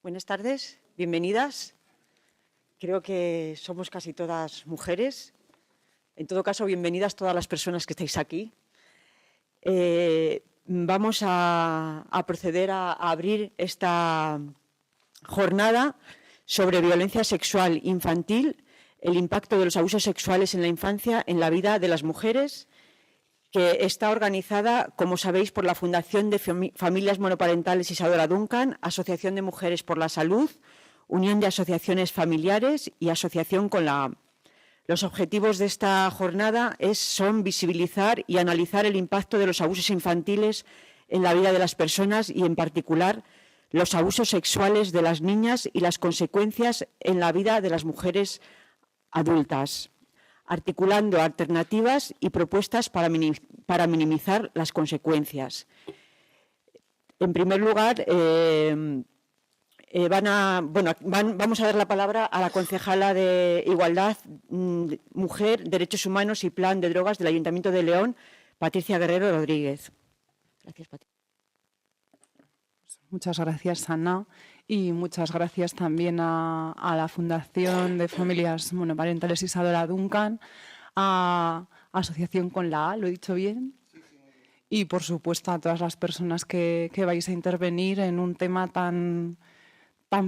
Buenas tardes, bienvenidas. Creo que somos casi todas mujeres. En todo caso, bienvenidas todas las personas que estáis aquí. Vamos a proceder a abrir esta jornada sobre violencia sexual infantil, el impacto de los abusos sexuales en la infancia en la vida de las mujeres, que está organizada, como sabéis, por la Fundación de Familias Monoparentales Isadora Duncan, Asociación de Mujeres por la Salud, Unión de Asociaciones Familiares y Asociación con la A. Los objetivos de esta jornada son visibilizar y analizar el impacto de los abusos infantiles en la vida de las personas y, en particular, los abusos sexuales de las niñas y las consecuencias en la vida de las mujeres adultas, articulando alternativas y propuestas para minimizar las consecuencias. En primer lugar, vamos a dar la palabra a la concejala de Igualdad, Mujer, Derechos Humanos y Plan de Drogas del Ayuntamiento de León, Patricia Guerrero Rodríguez. Gracias, Patricia. Muchas gracias, Ana, y muchas gracias también a la Fundación de Familias Monoparentales Isadora Duncan, a Asociación con la A, ¿lo he dicho bien? Y, por supuesto, a todas las personas que vais a intervenir en un tema tan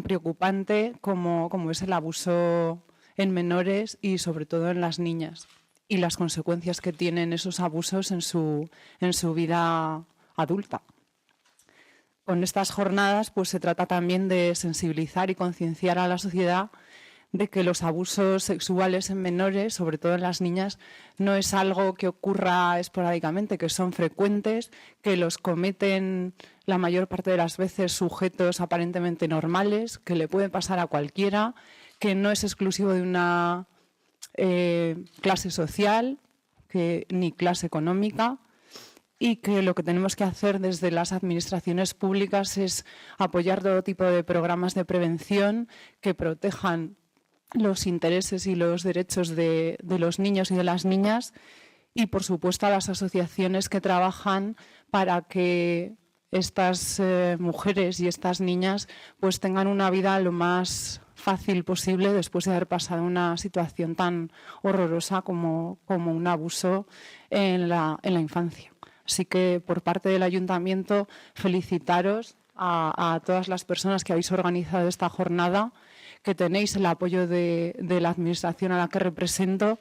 preocupante como es el abuso en menores y, sobre todo, en las niñas, y las consecuencias que tienen esos abusos en su vida adulta. Con estas jornadas pues, se trata también de sensibilizar y concienciar a la sociedad de que los abusos sexuales en menores, sobre todo en las niñas, no es algo que ocurra esporádicamente, que son frecuentes, que los cometen la mayor parte de las veces sujetos aparentemente normales, que le puede pasar a cualquiera, que no es exclusivo de una clase social ni clase económica, y que lo que tenemos que hacer desde las administraciones públicas es apoyar todo tipo de programas de prevención que protejan los intereses y los derechos de los niños y de las niñas, y, por supuesto, a las asociaciones que trabajan para que estas mujeres y estas niñas pues, tengan una vida lo más fácil posible después de haber pasado una situación tan horrorosa como un abuso en la infancia. Así que, por parte del Ayuntamiento, felicitaros a todas las personas que habéis organizado esta jornada, que tenéis el apoyo de la Administración a la que represento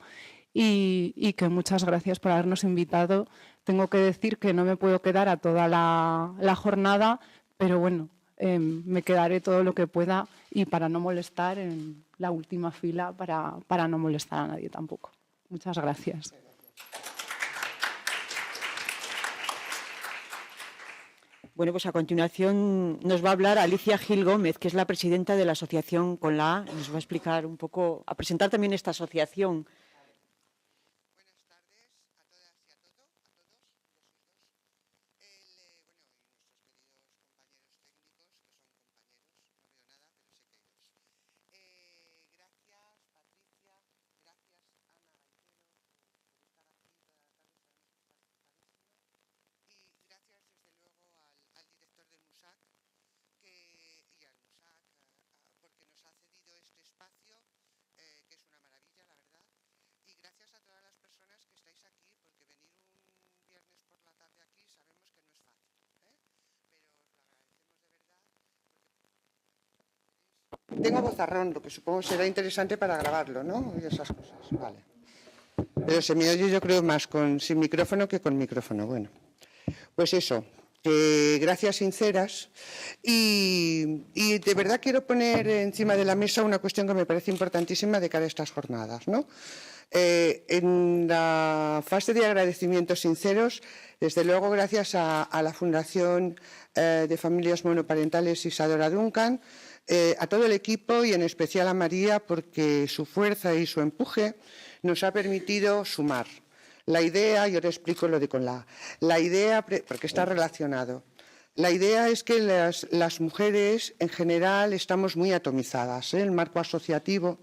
y que muchas gracias por habernos invitado. Tengo que decir que no me puedo quedar a toda la jornada, pero bueno, me quedaré todo lo que pueda y para no molestar en la última fila, para no molestar a nadie tampoco. Muchas gracias. Bueno, pues a continuación nos va a hablar Alicia Gil Gómez, que es la presidenta de la Asociación con la A. Nos va a explicar un poco, a presentar también esta asociación. Tengo vozarrón, lo que supongo será interesante para grabarlo, ¿no? Y esas cosas, vale. Pero se me oye, yo creo, más sin micrófono que con micrófono. Bueno, pues eso, gracias sinceras. Y de verdad quiero poner encima de la mesa una cuestión que me parece importantísima de cara a estas jornadas, ¿no? En la fase de agradecimientos sinceros, desde luego gracias a la Fundación de Familias Monoparentales Isadora Duncan, a todo el equipo y en especial a María, porque su fuerza y su empuje nos ha permitido sumar. La idea, y ahora explico lo de con la idea, porque está relacionado. La idea es que las mujeres en general estamos muy atomizadas, ¿eh? El marco asociativo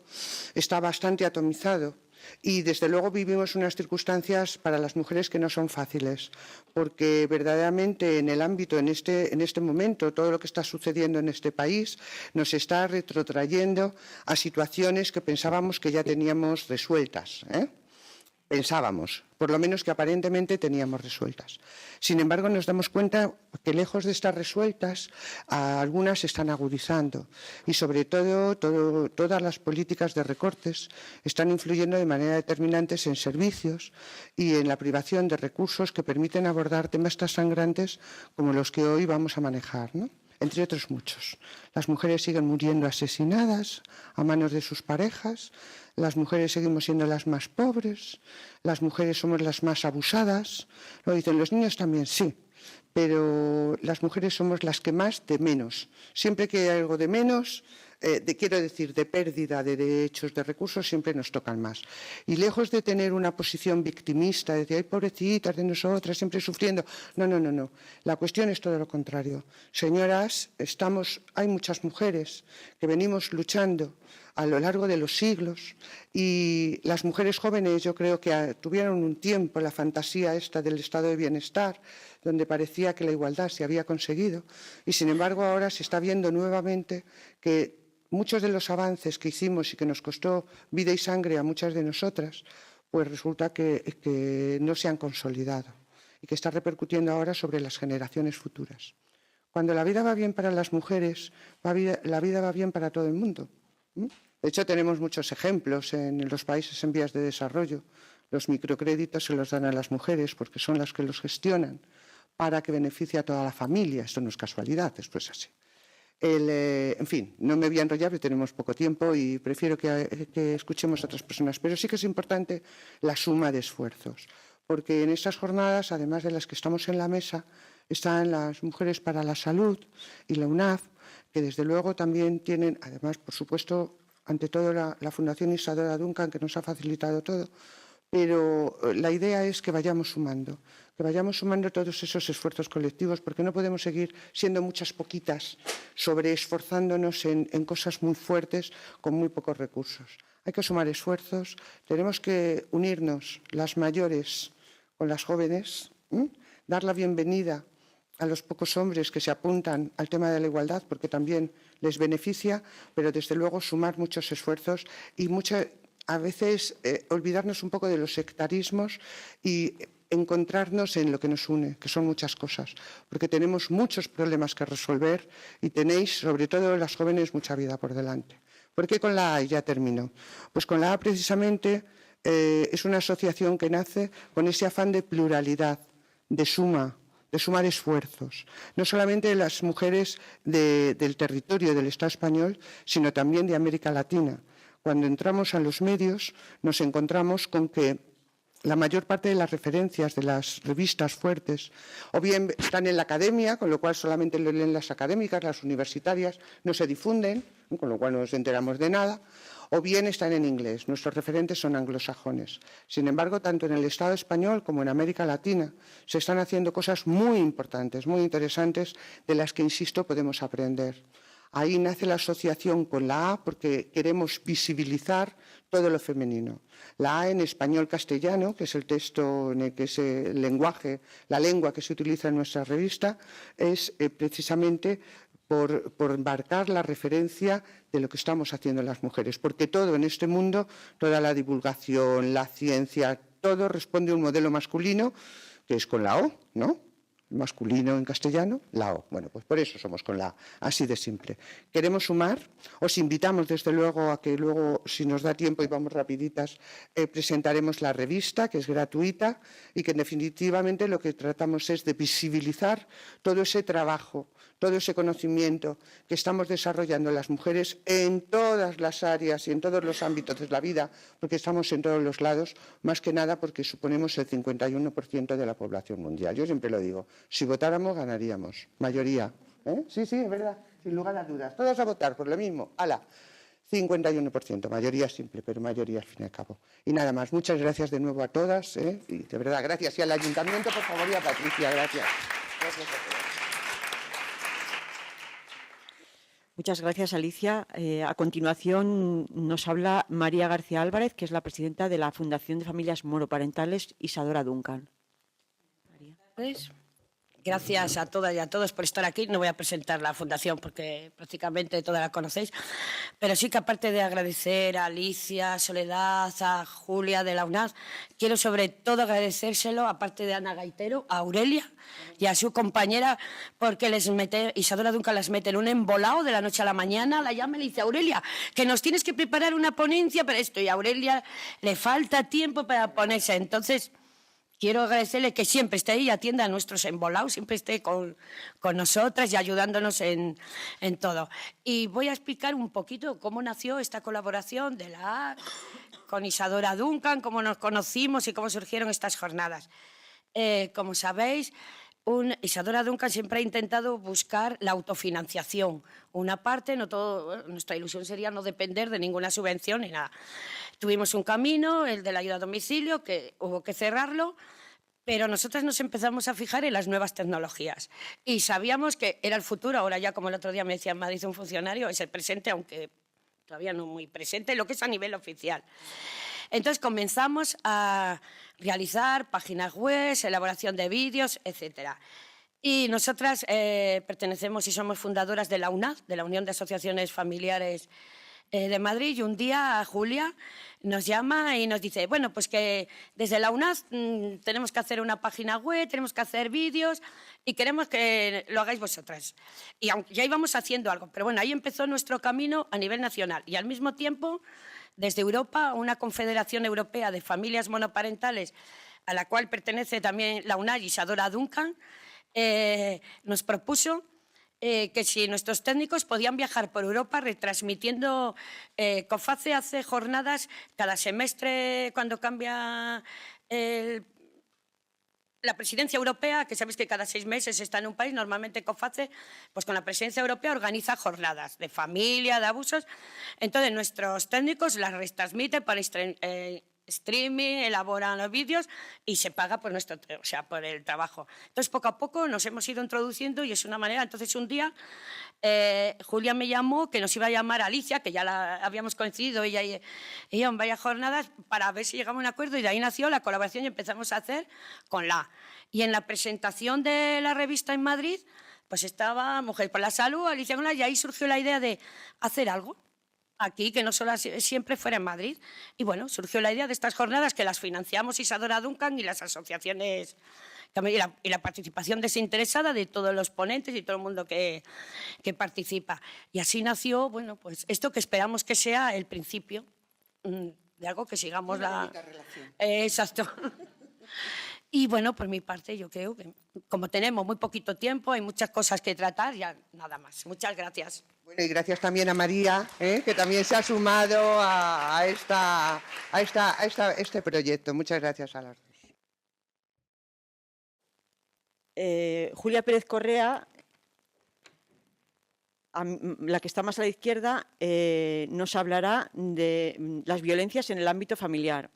está bastante atomizado Y desde luego vivimos unas circunstancias para las mujeres que no son fáciles, porque verdaderamente en el ámbito, en este momento, todo lo que está sucediendo en este país nos está retrotrayendo a situaciones que pensábamos que ya teníamos resueltas, pensábamos, por lo menos que aparentemente teníamos resueltas. Sin embargo, nos damos cuenta que lejos de estar resueltas, algunas se están agudizando y sobre todo todas las políticas de recortes están influyendo de manera determinante en servicios y en la privación de recursos que permiten abordar temas tan sangrantes como los que hoy vamos a manejar, ¿no? Entre otros muchos. Las mujeres siguen muriendo asesinadas a manos de sus parejas, las mujeres seguimos siendo las más pobres, las mujeres somos las más abusadas, lo dicen los niños también, sí, pero las mujeres somos las que más de menos. Siempre que hay algo de menos, quiero decir, de pérdida de derechos, de recursos, siempre nos tocan más. Y lejos de tener una posición victimista, de decir, ay, pobrecitas de nosotras, siempre sufriendo. No, no, no, no. La cuestión es todo lo contrario. Señoras, hay muchas mujeres que venimos luchando a lo largo de los siglos y las mujeres jóvenes yo creo que tuvieron un tiempo la fantasía esta del estado de bienestar, donde parecía que la igualdad se había conseguido y sin embargo ahora se está viendo nuevamente que muchos de los avances que hicimos y que nos costó vida y sangre a muchas de nosotras, pues resulta que no se han consolidado y que está repercutiendo ahora sobre las generaciones futuras. Cuando la vida va bien para las mujeres, la vida va bien para todo el mundo. De hecho, tenemos muchos ejemplos en los países en vías de desarrollo. Los microcréditos se los dan a las mujeres porque son las que los gestionan para que beneficie a toda la familia. Esto no es casualidad, esto es así. En fin, no me voy a enrollar porque tenemos poco tiempo y prefiero que escuchemos a otras personas, pero sí que es importante la suma de esfuerzos, porque en estas jornadas, además de las que estamos en la mesa, están las Mujeres para la Salud y la UNAF, que desde luego también tienen, además, por supuesto, ante todo la Fundación Isadora Duncan, que nos ha facilitado todo, pero la idea es que vayamos sumando todos esos esfuerzos colectivos, porque no podemos seguir siendo muchas poquitas sobreesforzándonos en cosas muy fuertes con muy pocos recursos. Hay que sumar esfuerzos, tenemos que unirnos las mayores con las jóvenes, dar la bienvenida a los pocos hombres que se apuntan al tema de la igualdad, porque también les beneficia, pero desde luego sumar muchos esfuerzos y a veces olvidarnos un poco de los sectarismos y encontrarnos en lo que nos une, que son muchas cosas, porque tenemos muchos problemas que resolver y tenéis, sobre todo las jóvenes, mucha vida por delante. ¿Por qué con la A? Y ya termino. Pues con la A precisamente es una asociación que nace con ese afán de pluralidad, de sumar esfuerzos, no solamente de las mujeres del territorio del Estado español, sino también de América Latina. Cuando entramos a los medios nos encontramos con que la mayor parte de las referencias de las revistas fuertes o bien están en la academia, con lo cual solamente lo leen las académicas, las universitarias, no se difunden, con lo cual no nos enteramos de nada, o bien están en inglés. Nuestros referentes son anglosajones. Sin embargo, tanto en el Estado español como en América Latina se están haciendo cosas muy importantes, muy interesantes, de las que, insisto, podemos aprender. Ahí nace la asociación con la A porque queremos visibilizar todo lo femenino. La A en español-castellano, que es el texto, que es el lenguaje, la lengua que se utiliza en nuestra revista, es precisamente por embarcar la referencia de lo que estamos haciendo las mujeres, porque todo en este mundo, toda la divulgación, la ciencia, todo responde a un modelo masculino, que es con la O, ¿no? Masculino en castellano, la O. Bueno, pues por eso somos con la A, así de simple. Queremos sumar, os invitamos desde luego a que luego, si nos da tiempo y vamos rapiditas, presentaremos la revista, que es gratuita y que definitivamente lo que tratamos es de visibilizar todo ese trabajo, todo ese conocimiento que estamos desarrollando las mujeres en todas las áreas y en todos los ámbitos de la vida, porque estamos en todos los lados, más que nada porque suponemos el 51% de la población mundial. Yo siempre lo digo, si votáramos ganaríamos, mayoría. Sí, es verdad, sin lugar a dudas. Todos a votar por lo mismo, ¡hala! 51%, mayoría simple, pero mayoría al fin y al cabo. Y nada más, muchas gracias de nuevo a todas, y de verdad, gracias. Y al Ayuntamiento, por favor, y a Patricia, gracias. Gracias a todos. Muchas gracias, Alicia. A continuación nos habla María García Álvarez, que es la presidenta de la Fundación de Familias Monoparentales Isadora Duncan. Gracias a todas y a todos por estar aquí. No voy a presentar la fundación porque prácticamente todas la conocéis, pero sí que aparte de agradecer a Alicia, a Soledad, a Julia de la UNAD, quiero sobre todo agradecérselo, aparte de Ana Gaitero, a Aurelia y a su compañera, porque Isadora Duncan las mete en un embolado de la noche a la mañana, la llama y le dice: Aurelia, que nos tienes que preparar una ponencia para esto, y a Aurelia le falta tiempo para ponerse. Entonces, quiero agradecerle que siempre esté ahí y atienda a nuestros embolados, siempre esté con nosotras y ayudándonos en todo. Y voy a explicar un poquito cómo nació esta colaboración de la AC con Isadora Duncan, cómo nos conocimos y cómo surgieron estas jornadas. Como sabéis, Isadora Duncan siempre ha intentado buscar la autofinanciación. Una parte, no todo, nuestra ilusión sería no depender de ninguna subvención ni nada. Tuvimos un camino, el de la ayuda a domicilio, que hubo que cerrarlo, pero nosotras nos empezamos a fijar en las nuevas tecnologías y sabíamos que era el futuro. Ahora ya, como el otro día me decía en Madrid un funcionario, es el presente, aunque todavía no muy presente, lo que es a nivel oficial. Entonces comenzamos a realizar páginas web, elaboración de vídeos, etcétera. Y nosotras pertenecemos y somos fundadoras de la UNAD, de la Unión de Asociaciones Familiares de Madrid, y un día Julia nos llama y nos dice: bueno, pues que desde la UNAD tenemos que hacer una página web, tenemos que hacer vídeos y queremos que lo hagáis vosotras. Y aunque ya íbamos haciendo algo, pero bueno, ahí empezó nuestro camino a nivel nacional. Y al mismo tiempo, desde Europa, una Confederación Europea de Familias Monoparentales, a la cual pertenece también la UNAD y Isadora Duncan, nos propuso que si nuestros técnicos podían viajar por Europa retransmitiendo. COFACE hace jornadas cada semestre cuando cambia la presidencia europea, que sabéis que cada 6 meses está en un país. Normalmente COFACE, pues con la presidencia europea, organiza jornadas de familia, de abusos. Entonces nuestros técnicos las retransmiten para streaming, elaboran los vídeos y se paga por por el trabajo. Entonces, poco a poco nos hemos ido introduciendo y es una manera. Entonces, un día Julia me llamó, que nos iba a llamar Alicia, que ya la habíamos coincidido ella en varias jornadas, para ver si llegamos a un acuerdo, y de ahí nació la colaboración y empezamos a hacer con la. Y en la presentación de la revista en Madrid, pues estaba Mujer por la Salud, Alicia con la, y ahí surgió la idea de hacer algo aquí, que no solo siempre fuera en Madrid. Y bueno, surgió la idea de estas jornadas, que las financiamos Isadora Duncan y las asociaciones, y la participación desinteresada de todos los ponentes y todo el mundo que participa. Y así nació, bueno, pues esto que esperamos que sea el principio de algo que sigamos la... Exacto. Y bueno, por mi parte, yo creo que como tenemos muy poquito tiempo, hay muchas cosas que tratar, ya nada más. Muchas gracias. Bueno, y gracias también a María, que también se ha sumado a este proyecto. Muchas gracias a las dos. Julia Pérez Correa, la que está más a la izquierda, nos hablará de las violencias en el ámbito familiar.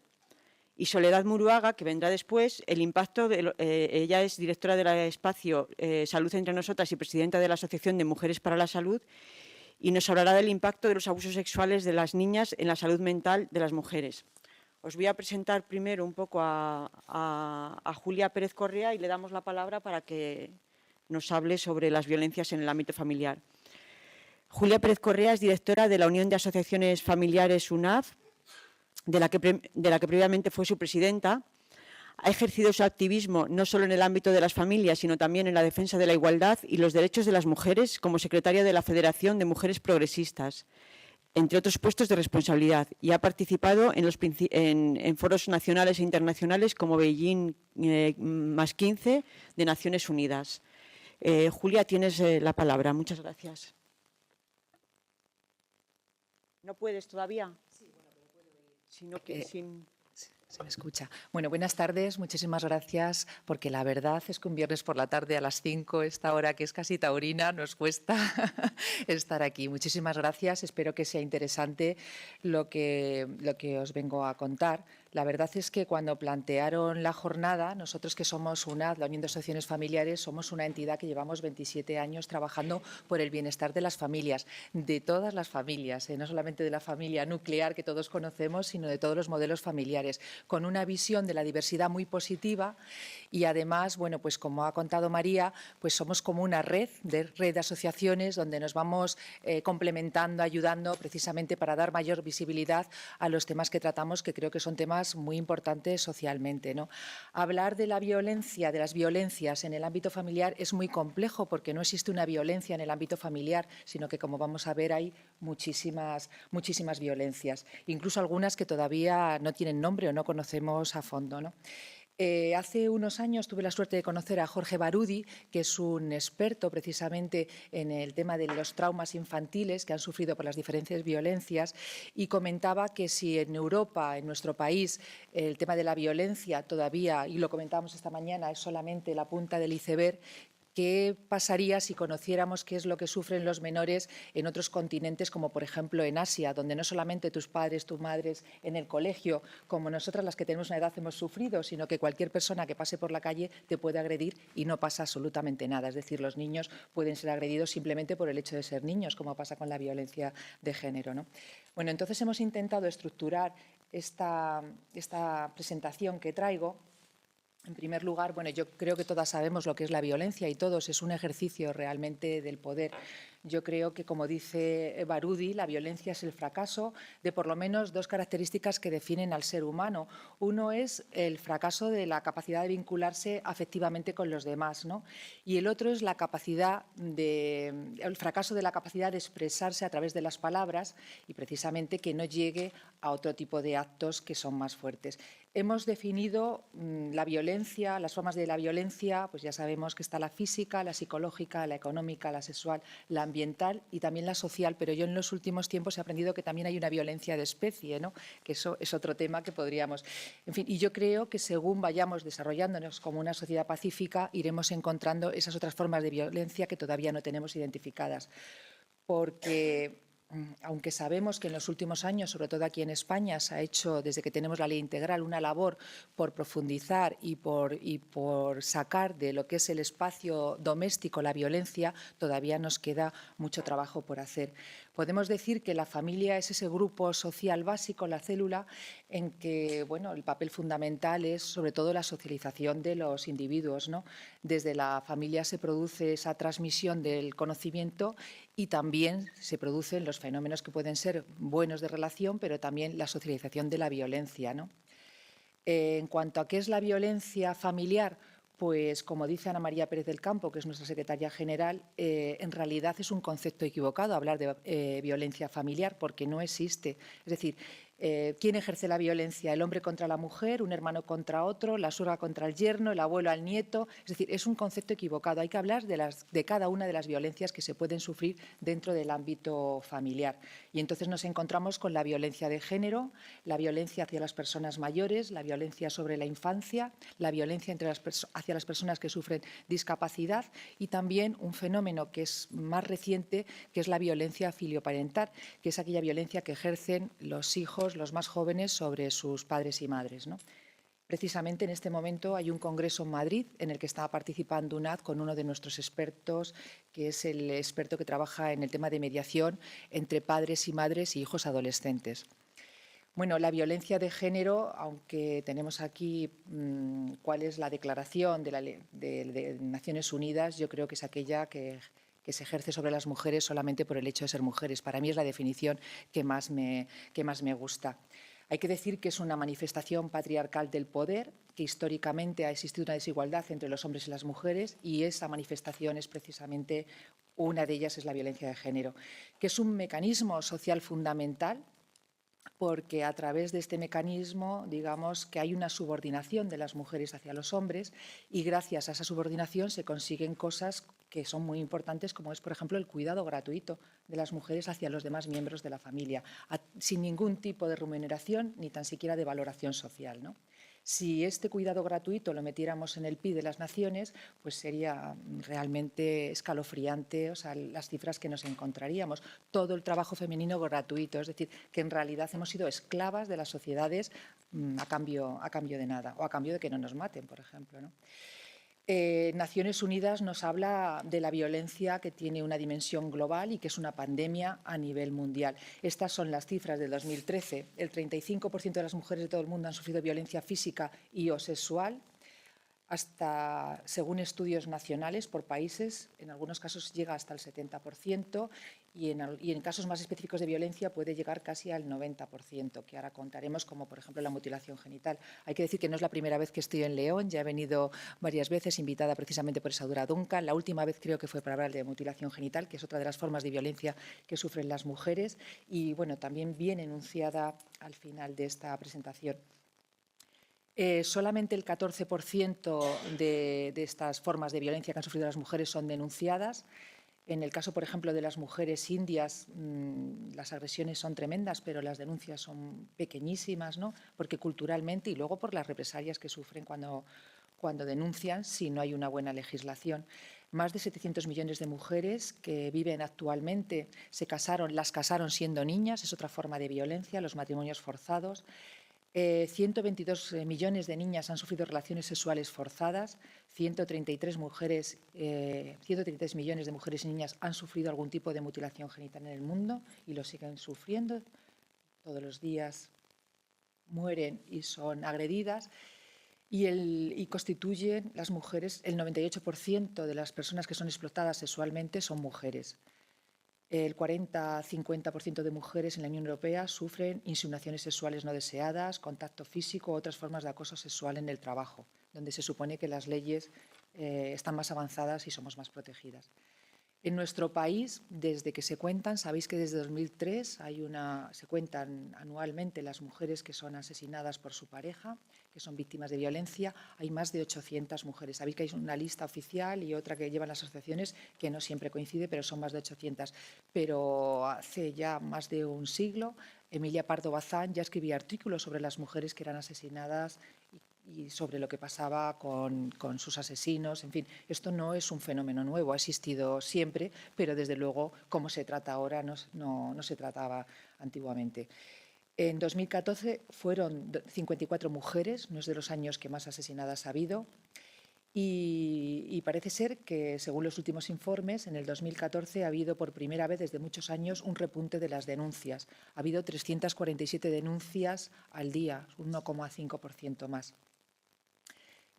Y Soledad Muruaga, que vendrá después, el impacto ella es directora del espacio Salud entre Nosotras y presidenta de la Asociación de Mujeres para la Salud, y nos hablará del impacto de los abusos sexuales de las niñas en la salud mental de las mujeres. Os voy a presentar primero un poco a Julia Pérez Correa y le damos la palabra para que nos hable sobre las violencias en el ámbito familiar. Julia Pérez Correa es directora de la Unión de Asociaciones Familiares UNAD, de la que previamente fue su presidenta. Ha ejercido su activismo no solo en el ámbito de las familias, sino también en la defensa de la igualdad y los derechos de las mujeres como secretaria de la Federación de Mujeres Progresistas, entre otros puestos de responsabilidad, y ha participado en foros nacionales e internacionales como Beijing +15 de Naciones Unidas. Julia, tienes la palabra. Muchas gracias. ¿No puedes todavía? Sino que Se me escucha. Bueno, buenas tardes, muchísimas gracias, porque la verdad es que un viernes por la tarde a las 5, esta hora que es casi taurina, nos cuesta estar aquí. Muchísimas gracias, espero que sea interesante lo que os vengo a contar. La verdad es que cuando plantearon la jornada, nosotros que somos UNAD, la Unión de Asociaciones Familiares, somos una entidad que llevamos 27 años trabajando por el bienestar de las familias, de todas las familias, no solamente de la familia nuclear que todos conocemos, sino de todos los modelos familiares, con una visión de la diversidad muy positiva y además, bueno, pues como ha contado María, pues somos como una red de asociaciones donde nos vamos complementando, ayudando precisamente para dar mayor visibilidad a los temas que tratamos, que creo que son temas muy importantes socialmente, ¿no? Hablar de la violencia, de las violencias en el ámbito familiar es muy complejo porque no existe una violencia en el ámbito familiar, sino que, como vamos a ver, hay muchísimas violencias, incluso algunas que todavía no tienen nombre o no conocemos a fondo, ¿no? Hace unos años tuve la suerte de conocer a Jorge Barudi, que es un experto precisamente en el tema de los traumas infantiles que han sufrido por las diferentes violencias, y comentaba que si en Europa, en nuestro país, el tema de la violencia todavía, y lo comentábamos esta mañana, es solamente la punta del iceberg, ¿qué pasaría si conociéramos qué es lo que sufren los menores en otros continentes, como por ejemplo en Asia, donde no solamente tus padres, tus madres en el colegio, como nosotras las que tenemos una edad hemos sufrido, sino que cualquier persona que pase por la calle te puede agredir y no pasa absolutamente nada? Es decir, los niños pueden ser agredidos simplemente por el hecho de ser niños, como pasa con la violencia de género, ¿no? Bueno, entonces hemos intentado estructurar esta presentación que traigo. En primer lugar, bueno, yo creo que todas sabemos lo que es la violencia y todos es un ejercicio realmente del poder. Yo creo que, como dice Barudi, la violencia es el fracaso de por lo menos dos características que definen al ser humano. Uno es el fracaso de la capacidad de vincularse afectivamente con los demás, ¿no? Y el otro es el fracaso de la capacidad de expresarse a través de las palabras y precisamente que no llegue a otro tipo de actos que son más fuertes. Hemos definido la violencia, las formas de la violencia, pues ya sabemos que está la física, la psicológica, la económica, la sexual, la ambiental y también la social, pero yo en los últimos tiempos he aprendido que también hay una violencia de especie, ¿no? Que eso es otro tema que podríamos... En fin, y yo creo que según vayamos desarrollándonos como una sociedad pacífica, iremos encontrando esas otras formas de violencia que todavía no tenemos identificadas. Porque aunque sabemos que en los últimos años, sobre todo aquí en España, se ha hecho, desde que tenemos la ley integral, una labor por profundizar y por sacar de lo que es el espacio doméstico la violencia, todavía nos queda mucho trabajo por hacer. Podemos decir que la familia es ese grupo social básico, la célula, en que, bueno, el papel fundamental es sobre todo la socialización de los individuos, ¿no? Desde la familia se produce esa transmisión del conocimiento y también se producen los fenómenos que pueden ser buenos de relación, pero también la socialización de la violencia, ¿no? En cuanto a qué es la violencia familiar, pues como dice Ana María Pérez del Campo, que es nuestra secretaria general, en realidad es un concepto equivocado hablar de violencia familiar porque no existe. Es decir, ¿quién ejerce la violencia? ¿El hombre contra la mujer, un hermano contra otro, la suegra contra el yerno, el abuelo al nieto? Es decir, es un concepto equivocado. Hay que hablar de cada una de las violencias que se pueden sufrir dentro del ámbito familiar. Y entonces nos encontramos con la violencia de género, la violencia hacia las personas mayores, la violencia sobre la infancia, la violencia hacia las personas que sufren discapacidad y también un fenómeno que es más reciente, que es la violencia filioparental, que es aquella violencia que ejercen los hijos, los más jóvenes, sobre sus padres y madres, ¿no? Precisamente en este momento hay un congreso en Madrid en el que está participando UNAD con uno de nuestros expertos, que es el experto que trabaja en el tema de mediación entre padres y madres y hijos adolescentes. Bueno, la violencia de género, aunque tenemos aquí cuál es la declaración de Naciones Unidas, yo creo que es aquella que se ejerce sobre las mujeres solamente por el hecho de ser mujeres. Para mí es la definición que más me gusta. Hay que decir que es una manifestación patriarcal del poder, que históricamente ha existido una desigualdad entre los hombres y las mujeres y esa manifestación es precisamente, una de ellas es la violencia de género, que es un mecanismo social fundamental porque a través de este mecanismo, digamos, que hay una subordinación de las mujeres hacia los hombres y gracias a esa subordinación se consiguen cosas que son muy importantes, como es, por ejemplo, el cuidado gratuito de las mujeres hacia los demás miembros de la familia, sin ningún tipo de remuneración ni tan siquiera de valoración social, ¿no? Si este cuidado gratuito lo metiéramos en el PIB de las naciones, pues sería realmente escalofriante, o sea, las cifras que nos encontraríamos. Todo el trabajo femenino gratuito, es decir, que en realidad hemos sido esclavas de las sociedades a cambio de nada, o a cambio de que no nos maten, por ejemplo, ¿no? Naciones Unidas nos habla de la violencia que tiene una dimensión global y que es una pandemia a nivel mundial. Estas son las cifras del 2013. El 35% de las mujeres de todo el mundo han sufrido violencia física y o sexual. Hasta, según estudios nacionales por países, en algunos casos llega hasta el 70% y en casos más específicos de violencia puede llegar casi al 90%, que ahora contaremos, como por ejemplo la mutilación genital. Hay que decir que no es la primera vez que estoy en León, ya he venido varias veces, invitada precisamente por Isadora Duncan. La última vez creo que fue para hablar de mutilación genital, que es otra de las formas de violencia que sufren las mujeres y, bueno, también bien enunciada al final de esta presentación. Solamente el 14% de estas formas de violencia que han sufrido las mujeres son denunciadas. En el caso, por ejemplo, de las mujeres indias, las agresiones son tremendas, pero las denuncias son pequeñísimas, ¿no? Porque culturalmente y luego por las represalias que sufren cuando denuncian si no hay una buena legislación. Más de 700 millones de mujeres que viven actualmente las casaron siendo niñas, es otra forma de violencia, los matrimonios forzados. 122 millones de niñas han sufrido relaciones sexuales forzadas, 133 millones de mujeres y niñas han sufrido algún tipo de mutilación genital en el mundo y lo siguen sufriendo. Todos los días mueren y son agredidas y constituyen las mujeres, el 98% de las personas que son explotadas sexualmente son mujeres. El 40-50% de mujeres en la Unión Europea sufren insinuaciones sexuales no deseadas, contacto físico u otras formas de acoso sexual en el trabajo, donde se supone que las leyes están más avanzadas y somos más protegidas. En nuestro país, desde que se cuentan, sabéis que desde 2003 se cuentan anualmente las mujeres que son asesinadas por su pareja, que son víctimas de violencia. Hay más de 800 mujeres. Sabéis que hay una lista oficial y otra que llevan las asociaciones, que no siempre coincide, pero son más de 800. Pero hace ya más de un siglo, Emilia Pardo Bazán ya escribía artículos sobre las mujeres que eran asesinadas y sobre lo que pasaba con sus asesinos. En fin, esto no es un fenómeno nuevo, ha existido siempre, pero desde luego, como se trata ahora, no se trataba antiguamente. En 2014 fueron 54 mujeres, no es de los años que más asesinadas ha habido, y parece ser que, según los últimos informes, en el 2014 ha habido por primera vez desde muchos años un repunte de las denuncias. Ha habido 347 denuncias al día, un 1,5% más.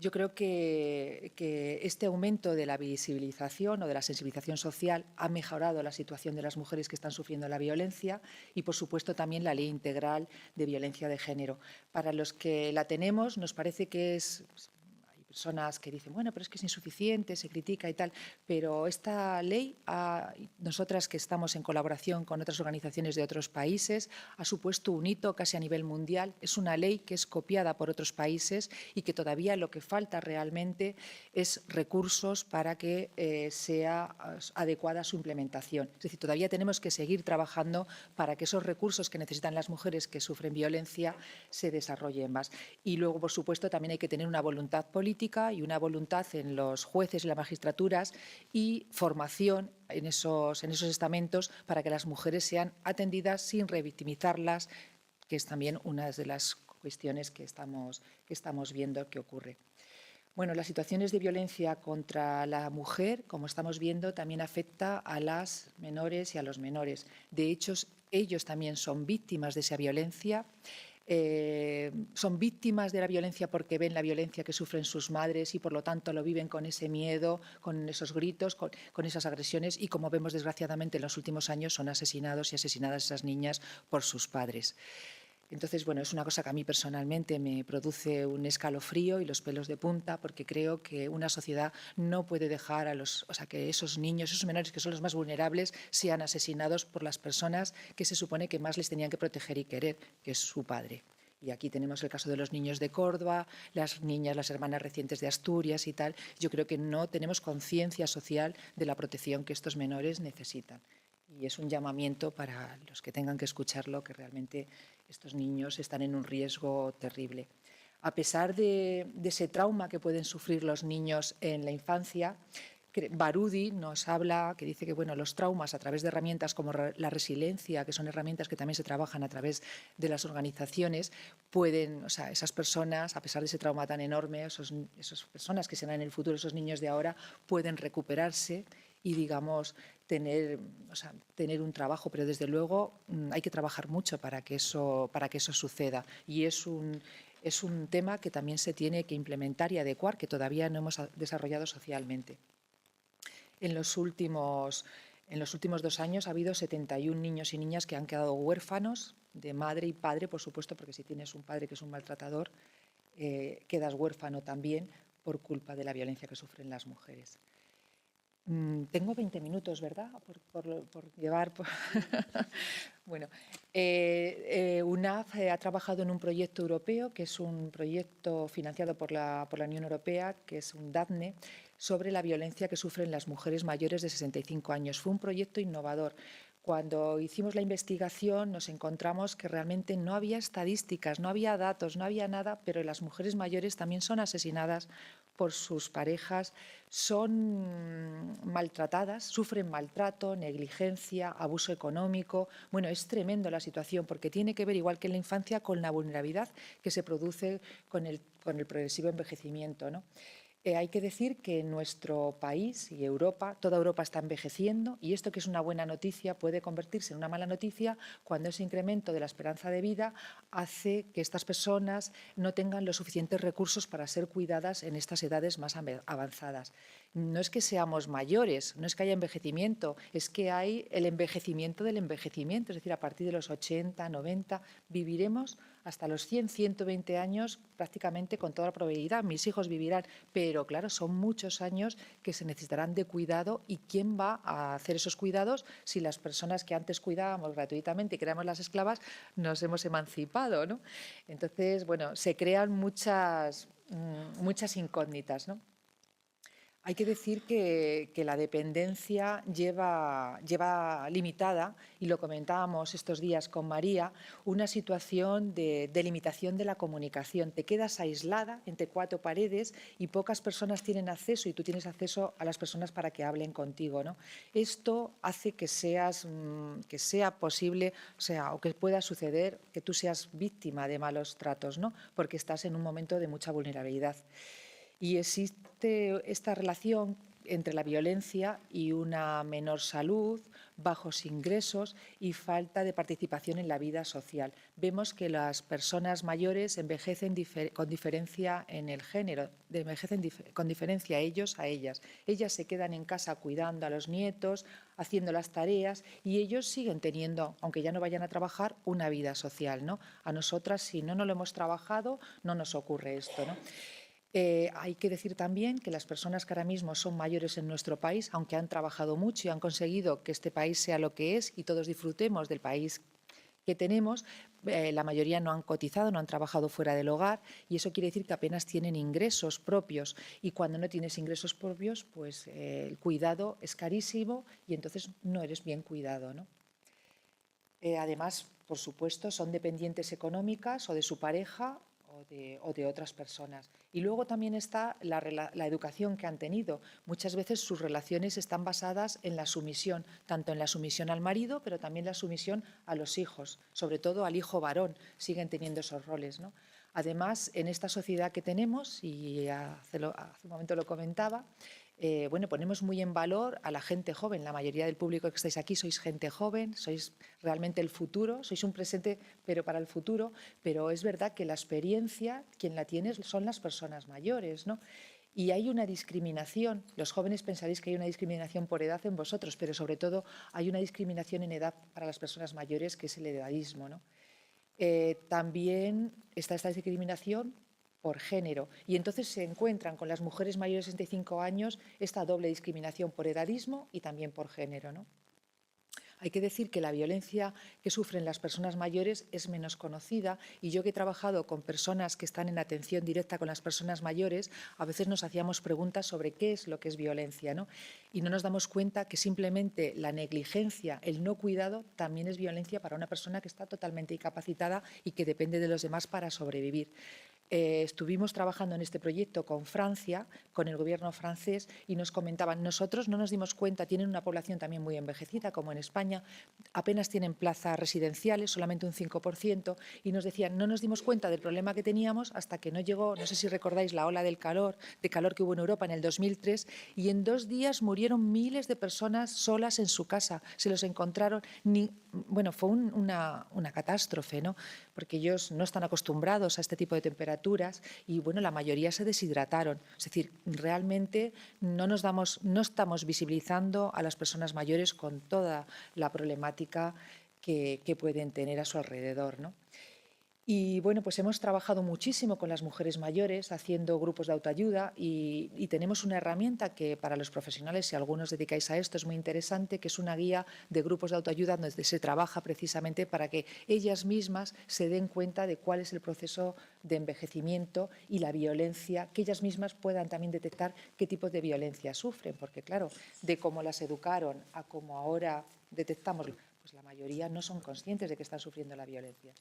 Yo creo que este aumento de la visibilización o de la sensibilización social ha mejorado la situación de las mujeres que están sufriendo la violencia y, por supuesto, también la Ley Integral de Violencia de Género. Para los que la tenemos, nos parece que es... Hay personas que dicen, bueno, pero es que es insuficiente, se critica y tal, pero esta ley, nosotras que estamos en colaboración con otras organizaciones de otros países, ha supuesto un hito casi a nivel mundial. Es una ley que es copiada por otros países y que todavía lo que falta realmente es recursos para que sea adecuada su implementación. Es decir, todavía tenemos que seguir trabajando para que esos recursos que necesitan las mujeres que sufren violencia se desarrollen más. Y luego, por supuesto, también hay que tener una voluntad política y una voluntad en los jueces y las magistraturas y formación en esos estamentos para que las mujeres sean atendidas sin revictimizarlas, que es también una de las cuestiones que estamos viendo que ocurre. Bueno, las situaciones de violencia contra la mujer, como estamos viendo, también afecta a las menores y a los menores. De hecho, ellos también son víctimas de esa violencia. Son víctimas de la violencia porque ven la violencia que sufren sus madres y por lo tanto lo viven con ese miedo, con esos gritos, con esas agresiones y, como vemos desgraciadamente en los últimos años, son asesinados y asesinadas esas niñas por sus padres. Entonces, bueno, es una cosa que a mí personalmente me produce un escalofrío y los pelos de punta, porque creo que una sociedad no puede dejar que esos niños, esos menores que son los más vulnerables, sean asesinados por las personas que se supone que más les tenían que proteger y querer, que es su padre. Y aquí tenemos el caso de los niños de Córdoba, las niñas, las hermanas recientes de Asturias y tal. Yo creo que no tenemos conciencia social de la protección que estos menores necesitan. Y es un llamamiento para los que tengan que escucharlo, que realmente estos niños están en un riesgo terrible. A pesar de ese trauma que pueden sufrir los niños en la infancia, Barudi nos habla, que dice que bueno, los traumas a través de herramientas como la resiliencia, que son herramientas que también se trabajan a través de las organizaciones, pueden, o sea, esas personas, a pesar de ese trauma tan enorme, esas personas que serán en el futuro, esos niños de ahora, pueden recuperarse y, digamos, tener un trabajo, pero desde luego hay que trabajar mucho para que eso suceda. Y es un tema que también se tiene que implementar y adecuar, que todavía no hemos desarrollado socialmente. En los últimos 2 años ha habido 71 niños y niñas que han quedado huérfanos de madre y padre, por supuesto, porque si tienes un padre que es un maltratador, quedas huérfano también por culpa de la violencia que sufren las mujeres. Tengo 20 minutos, ¿verdad? Por llevar... Bueno, UNAF ha trabajado en un proyecto europeo, que es un proyecto financiado por la Unión Europea, que es un DAPNE, sobre la violencia que sufren las mujeres mayores de 65 años. Fue un proyecto innovador. Cuando hicimos la investigación nos encontramos que realmente no había estadísticas, no había datos, no había nada, pero las mujeres mayores también son asesinadas por sus parejas, son maltratadas, sufren maltrato, negligencia, abuso económico. Bueno, es tremendo la situación porque tiene que ver, igual que en la infancia, con la vulnerabilidad que se produce con el progresivo envejecimiento, ¿no? Hay que decir que en nuestro país y Europa, toda Europa está envejeciendo y esto, que es una buena noticia, puede convertirse en una mala noticia cuando ese incremento de la esperanza de vida hace que estas personas no tengan los suficientes recursos para ser cuidadas en estas edades más avanzadas. No es que seamos mayores, no es que haya envejecimiento, es que hay el envejecimiento del envejecimiento, es decir, a partir de los 80, 90, viviremos hasta los 100, 120 años prácticamente con toda probabilidad. Mis hijos vivirán, pero claro, son muchos años que se necesitarán de cuidado. ¿Y quién va a hacer esos cuidados si las personas que antes cuidábamos gratuitamente y que éramos las esclavas nos hemos emancipado, ¿no? Entonces, bueno, se crean muchas incógnitas, ¿no? Hay que decir que la dependencia lleva limitada, y lo comentábamos estos días con María, una situación de limitación de la comunicación. Te quedas aislada entre 4 paredes y pocas personas tienen acceso, y tú tienes acceso a las personas para que hablen contigo, ¿no? Esto hace que sea posible, o que pueda suceder que tú seas víctima de malos tratos, ¿no? Porque estás en un momento de mucha vulnerabilidad. Y existe esta relación entre la violencia y una menor salud, bajos ingresos y falta de participación en la vida social. Vemos que las personas mayores envejecen con diferencia en el género, envejecen con diferencia ellos a ellas. Ellas se quedan en casa cuidando a los nietos, haciendo las tareas, y ellos siguen teniendo, aunque ya no vayan a trabajar, una vida social, ¿no? A nosotras, si no lo hemos trabajado, no nos ocurre esto, ¿no? Hay que decir también que las personas que ahora mismo son mayores en nuestro país, aunque han trabajado mucho y han conseguido que este país sea lo que es y todos disfrutemos del país que tenemos, la mayoría no han cotizado, no han trabajado fuera del hogar, y eso quiere decir que apenas tienen ingresos propios, y cuando no tienes ingresos propios, pues el cuidado es carísimo y entonces no eres bien cuidado, ¿no? Además, por supuesto, son dependientes económicas o de su pareja o de otras personas. Y luego también está la educación que han tenido. Muchas veces sus relaciones están basadas en la sumisión, tanto en la sumisión al marido, pero también la sumisión a los hijos, sobre todo al hijo varón, siguen teniendo esos roles, ¿no? Además, en esta sociedad que tenemos, y hace un momento lo comentaba, bueno, ponemos muy en valor a la gente joven. La mayoría del público que estáis aquí sois gente joven, sois realmente el futuro, sois un presente pero para el futuro, pero es verdad que la experiencia, quien la tiene son las personas mayores, ¿no? Y hay una discriminación. Los jóvenes pensaréis que hay una discriminación por edad en vosotros, pero sobre todo hay una discriminación en edad para las personas mayores, que es el edadismo, ¿no? También está esta discriminación por género, y entonces se encuentran con las mujeres mayores de 65 años esta doble discriminación por edadismo y también por género, ¿no? Hay que decir que la violencia que sufren las personas mayores es menos conocida, y yo, que he trabajado con personas que están en atención directa con las personas mayores, a veces nos hacíamos preguntas sobre qué es lo que es violencia, ¿no? Y no nos damos cuenta que simplemente la negligencia, el no cuidado, también es violencia para una persona que está totalmente incapacitada y que depende de los demás para sobrevivir. estuvimos trabajando en este proyecto con Francia, con el gobierno francés, y nos comentaban, nosotros no nos dimos cuenta, tienen una población también muy envejecida, como en España, apenas tienen plazas residenciales, solamente un 5%, y nos decían, no nos dimos cuenta del problema que teníamos hasta que no llegó, no sé si recordáis la ola de calor que hubo en Europa en el 2003, y en 2 días murieron miles de personas solas en su casa, se los encontraron, bueno, fue una catástrofe, ¿no? Porque ellos no están acostumbrados a este tipo de temperaturas y, bueno, la mayoría se deshidrataron. Es decir, realmente no estamos visibilizando a las personas mayores con toda la problemática que pueden tener a su alrededor, ¿no? Y bueno, pues hemos trabajado muchísimo con las mujeres mayores, haciendo grupos de autoayuda y tenemos una herramienta que para los profesionales, si algunos dedicáis a esto, es muy interesante, que es una guía de grupos de autoayuda donde se trabaja precisamente para que ellas mismas se den cuenta de cuál es el proceso de envejecimiento y la violencia, que ellas mismas puedan también detectar qué tipos de violencia sufren, porque claro, de cómo las educaron a cómo ahora detectamos, pues la mayoría no son conscientes de que están sufriendo la violencia.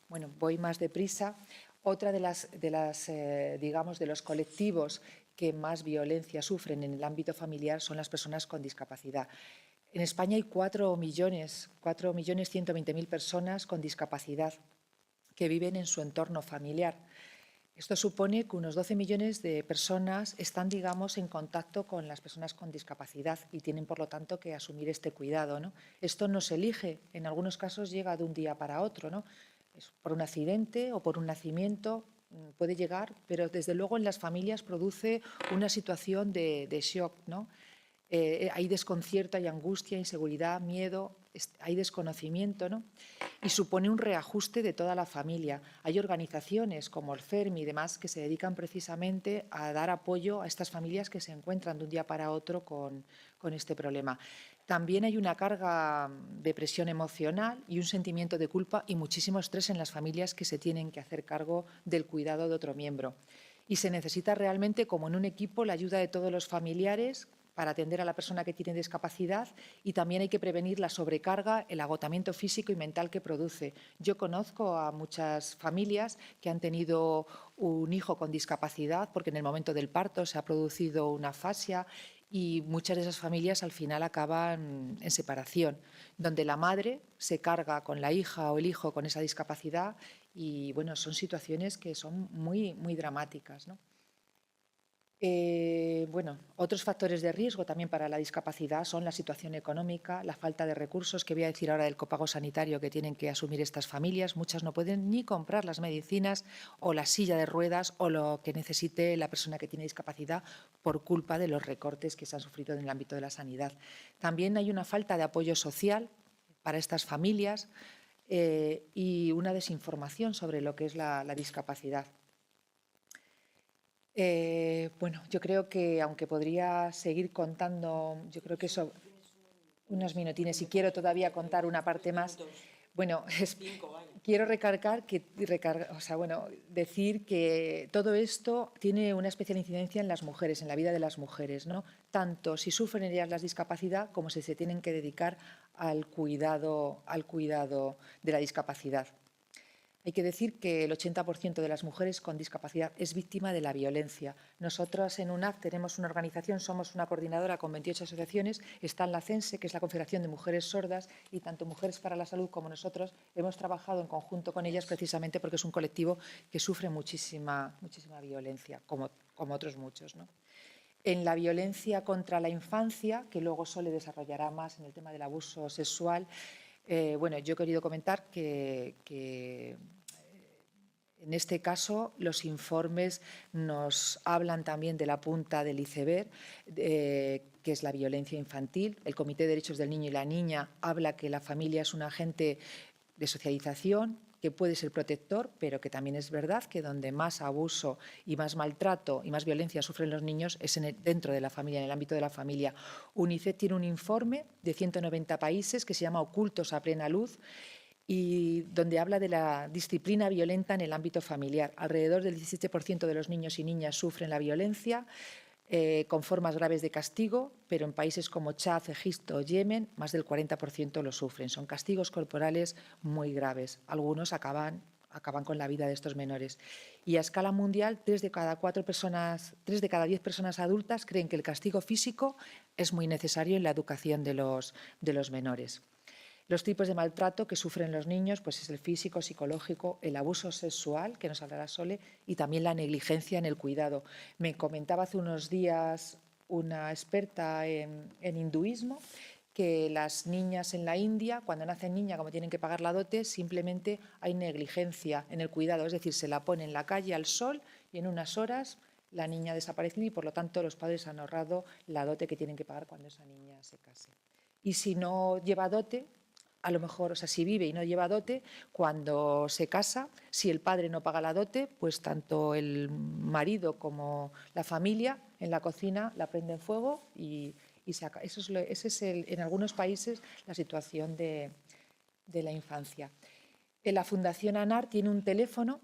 Bueno, voy más deprisa. Otra de los colectivos que más violencia sufren en el ámbito familiar son las personas con discapacidad. En España hay 4.120.000 personas con discapacidad que viven en su entorno familiar. Esto supone que unos 12 millones de personas están, digamos, en contacto con las personas con discapacidad y tienen, por lo tanto, que asumir este cuidado, ¿no? Esto no se elige, en algunos casos llega de un día para otro, ¿no? Es por un accidente o por un nacimiento puede llegar, pero desde luego en las familias produce una situación de shock, ¿no? Hay desconcierto, hay angustia, inseguridad, miedo, hay desconocimiento, ¿no? Y supone un reajuste de toda la familia. Hay organizaciones como el CERMI y demás que se dedican precisamente a dar apoyo a estas familias que se encuentran de un día para otro con este problema. También hay una carga de presión emocional y un sentimiento de culpa y muchísimo estrés en las familias que se tienen que hacer cargo del cuidado de otro miembro. Y se necesita realmente, como en un equipo, la ayuda de todos los familiares para atender a la persona que tiene discapacidad y también hay que prevenir la sobrecarga, el agotamiento físico y mental que produce. Yo conozco a muchas familias que han tenido un hijo con discapacidad porque en el momento del parto se ha producido una afasia y muchas de esas familias al final acaban en separación, donde la madre se carga con la hija o el hijo con esa discapacidad y, bueno, son situaciones que son muy, muy dramáticas, ¿no? Bueno, otros factores de riesgo también para la discapacidad son la situación económica, la falta de recursos, que voy a decir ahora del copago sanitario que tienen que asumir estas familias. Muchas no pueden ni comprar las medicinas o la silla de ruedas o lo que necesite la persona que tiene discapacidad por culpa de los recortes que se han sufrido en el ámbito de la sanidad. También hay una falta de apoyo social para estas familias y una desinformación sobre lo que es la discapacidad. Bueno, yo creo que, aunque podría seguir contando, yo creo que eso, unos minutines, y quiero todavía contar una parte más. Bueno, quiero decir que todo esto tiene una especial incidencia en las mujeres, en la vida de las mujeres, ¿no? Tanto si sufren ellas la discapacidad como si se tienen que dedicar al cuidado de la discapacidad. Hay que decir que el 80% de las mujeres con discapacidad es víctima de la violencia. Nosotros en UNAC tenemos una organización, somos una coordinadora con 28 asociaciones, está en la CENSE, que es la Confederación de Mujeres Sordas, y tanto Mujeres para la Salud como nosotros hemos trabajado en conjunto con ellas precisamente porque es un colectivo que sufre muchísima violencia, como otros muchos, ¿no? En la violencia contra la infancia, que luego Sole desarrollará más en el tema del abuso sexual, bueno, yo he querido comentar que en este caso los informes nos hablan también de la punta del iceberg, que es la violencia infantil. El Comité de Derechos del Niño y la Niña habla que la familia es un agente de socialización, que puede ser protector, pero que también es verdad que donde más abuso y más maltrato y más violencia sufren los niños es dentro de la familia, en el ámbito de la familia. UNICEF tiene un informe de 190 países que se llama Ocultos a plena luz y donde habla de la disciplina violenta en el ámbito familiar. Alrededor del 17% de los niños y niñas sufren la violencia, con formas graves de castigo, pero en países como Chad, Egipto o Yemen, más del 40% lo sufren. Son castigos corporales muy graves. Algunos acaban acaban con la vida de estos menores. Y a escala mundial, 3 de cada 10 personas adultas creen que el castigo físico es muy necesario en la educación de los menores. Los tipos de maltrato que sufren los niños pues es el físico, psicológico, el abuso sexual, que nos hablará Sole, y también la negligencia en el cuidado. Me comentaba hace unos días una experta en hinduismo que las niñas en la India, cuando nacen niña, como tienen que pagar la dote, simplemente hay negligencia en el cuidado, es decir, se la pone en la calle al sol y en unas horas la niña ha desaparecido y por lo tanto los padres han ahorrado la dote que tienen que pagar cuando esa niña se case. Y si no lleva dote, a lo mejor, o sea, si vive y no lleva dote, cuando se casa, si el padre no paga la dote, pues tanto el marido como la familia en la cocina la prenden fuego y se acaba. Ese es en algunos países la situación de la infancia. La Fundación ANAR tiene un teléfono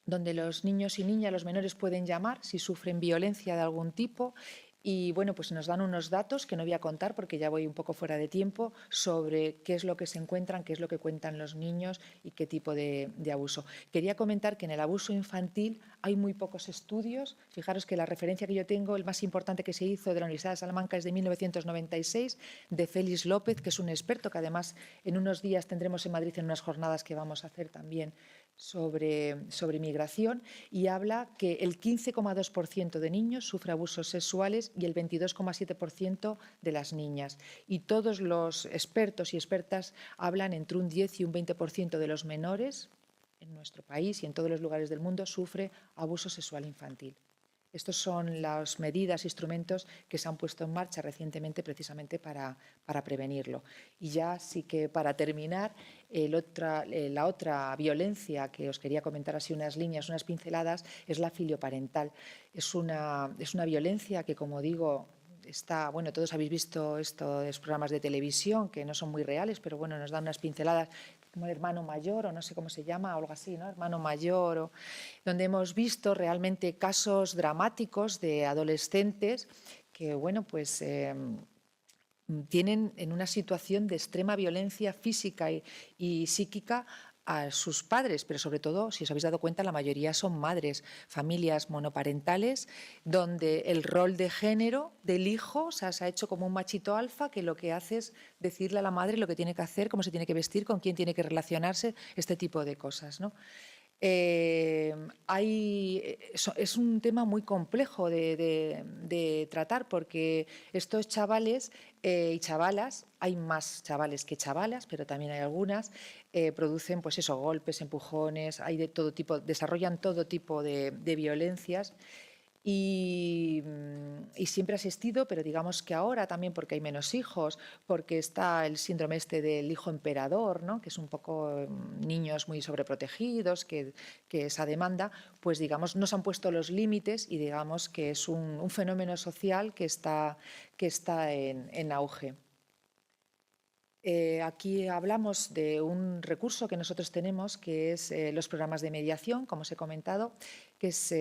donde los niños y niñas, los menores pueden llamar si sufren violencia de algún tipo. Y bueno, pues nos dan unos datos que no voy a contar porque ya voy un poco fuera de tiempo sobre qué es lo que se encuentran, qué es lo que cuentan los niños y qué tipo de abuso. Quería comentar que en el abuso infantil hay muy pocos estudios. Fijaros que la referencia que yo tengo, el más importante que se hizo de la Universidad de Salamanca es de 1996, de Félix López, que es un experto que además en unos días tendremos en Madrid en unas jornadas que vamos a hacer también sobre migración, y habla que el 15,2% de niños sufre abusos sexuales y el 22,7% de las niñas. Y todos los expertos y expertas hablan entre un 10 y un 20% de los menores en nuestro país y en todos los lugares del mundo sufre abuso sexual infantil. Estas son las medidas, instrumentos que se han puesto en marcha recientemente precisamente para prevenirlo. Y ya sí que para terminar, la otra violencia que os quería comentar así unas líneas, unas pinceladas, es la filioparental. Es una violencia que, como digo, está, bueno, todos habéis visto estos programas de televisión que no son muy reales, pero bueno, nos dan unas pinceladas como el hermano mayor, o no sé cómo se llama, o algo así, ¿no? Hermano mayor, donde hemos visto realmente casos dramáticos de adolescentes que, bueno, pues tienen en una situación de extrema violencia física y psíquica a sus padres, pero sobre todo, si os habéis dado cuenta, la mayoría son madres, familias monoparentales, donde el rol de género del hijo, o sea, se ha hecho como un machito alfa que lo que hace es decirle a la madre lo que tiene que hacer, cómo se tiene que vestir, con quién tiene que relacionarse, este tipo de cosas, ¿no? Es un tema muy complejo de tratar porque estos chavales y chavalas, hay más chavales que chavalas, pero también hay algunas, producen pues eso, golpes, empujones, hay de todo tipo, desarrollan todo tipo de violencias. Y siempre ha existido, pero digamos que ahora también porque hay menos hijos, porque está el síndrome este del hijo emperador, ¿no? Que es un poco niños muy sobreprotegidos, que esa demanda, pues digamos, no se han puesto los límites y digamos que es un fenómeno social que está en auge. Aquí hablamos de un recurso que nosotros tenemos, que es los programas de mediación, como os he comentado, que es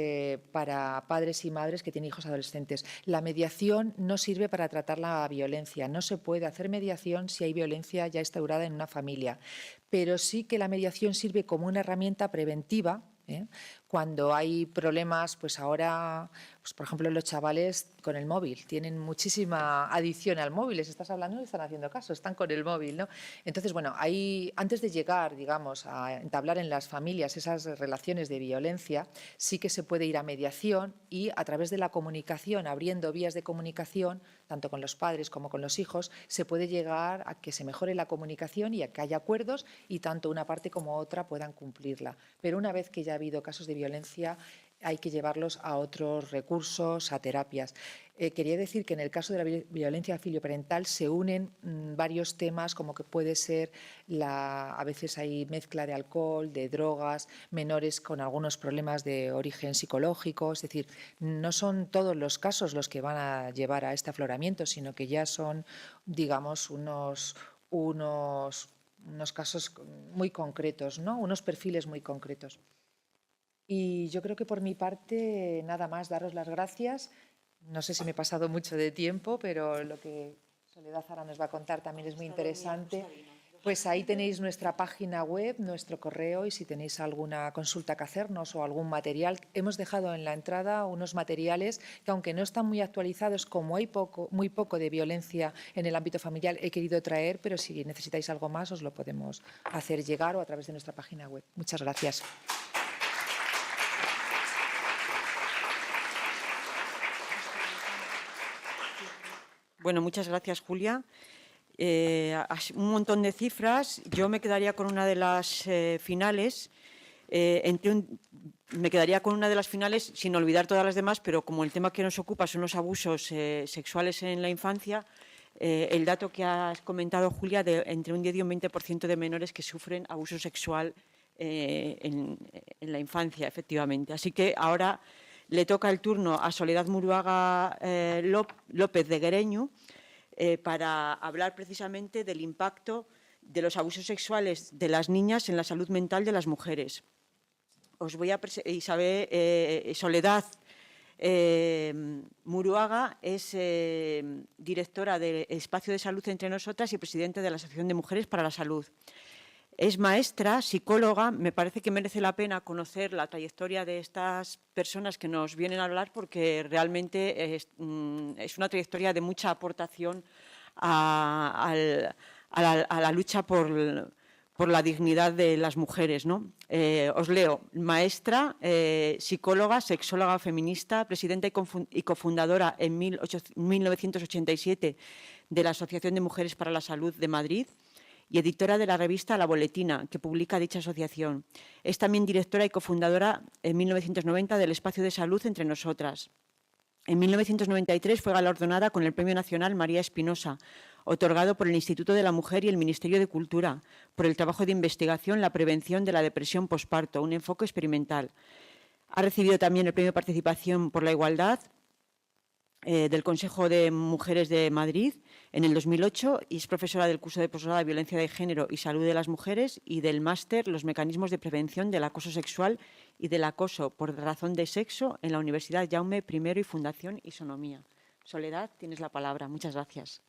para padres y madres que tienen hijos adolescentes. La mediación no sirve para tratar la violencia. No se puede hacer mediación si hay violencia ya instaurada en una familia. Pero sí que la mediación sirve como una herramienta preventiva, cuando hay problemas, pues ahora, pues por ejemplo, los chavales con el móvil tienen muchísima adicción al móvil. Les estás hablando y están haciendo caso, están con el móvil, ¿no? Entonces, bueno, antes de llegar, digamos, a entablar en las familias esas relaciones de violencia, sí que se puede ir a mediación y a través de la comunicación, abriendo vías de comunicación, tanto con los padres como con los hijos, se puede llegar a que se mejore la comunicación y a que haya acuerdos y tanto una parte como otra puedan cumplirla. Pero una vez que ya ha habido casos de violencia, hay que llevarlos a otros recursos, a terapias. Quería decir que en el caso de la violencia filioparental se unen varios temas, como que puede ser, a veces hay mezcla de alcohol, de drogas, menores con algunos problemas de origen psicológico, es decir, no son todos los casos los que van a llevar a este afloramiento, sino que ya son, digamos, unos casos muy concretos, ¿no? Unos perfiles muy concretos. Y yo creo que por mi parte, nada más, daros las gracias. No sé si me he pasado mucho de tiempo, pero lo que Soledad ahora nos va a contar también es muy interesante. Pues ahí tenéis nuestra página web, nuestro correo, y si tenéis alguna consulta que hacernos o algún material, hemos dejado en la entrada unos materiales que, aunque no están muy actualizados, como hay muy poco de violencia en el ámbito familiar, he querido traer, pero si necesitáis algo más os lo podemos hacer llegar o a través de nuestra página web. Muchas gracias. Bueno, muchas gracias, Julia. Un montón de cifras. Yo me quedaría con una de las finales. Me quedaría con una de las finales sin olvidar todas las demás, pero como el tema que nos ocupa son los abusos sexuales en la infancia, el dato que has comentado, Julia, de entre un 10 y un 20% de menores que sufren abuso sexual en la infancia, efectivamente. Así que ahora le toca el turno a Soledad Muruaga López de Guereñu, para hablar precisamente del impacto de los abusos sexuales de las niñas en la salud mental de las mujeres. Os voy a presentar Soledad Muruaga es directora del Espacio de Salud Entre Nosotras y presidenta de la Asociación de Mujeres para la Salud. Es maestra, psicóloga. Me parece que merece la pena conocer la trayectoria de estas personas que nos vienen a hablar, porque realmente es una trayectoria de mucha aportación a la lucha por la dignidad de las mujeres, ¿no? Os leo: maestra, psicóloga, sexóloga feminista, presidenta y cofundadora en 1987 de la Asociación de Mujeres para la Salud de Madrid, y editora de la revista La Boletina, que publica dicha asociación. Es también directora y cofundadora en 1990 del Espacio de Salud Entre Nosotras. En 1993 fue galardonada con el Premio Nacional María Espinosa, otorgado por el Instituto de la Mujer y el Ministerio de Cultura, por el trabajo de investigación La prevención de la depresión posparto, un enfoque experimental. Ha recibido también el Premio Participación por la Igualdad del Consejo de Mujeres de Madrid en el 2008, y es profesora del curso de posgrado de Violencia de Género y Salud de las Mujeres y del máster Los mecanismos de prevención del acoso sexual y del acoso por razón de sexo en la Universidad Jaume I y Fundación Isonomía. Soledad, tienes la palabra. Muchas gracias.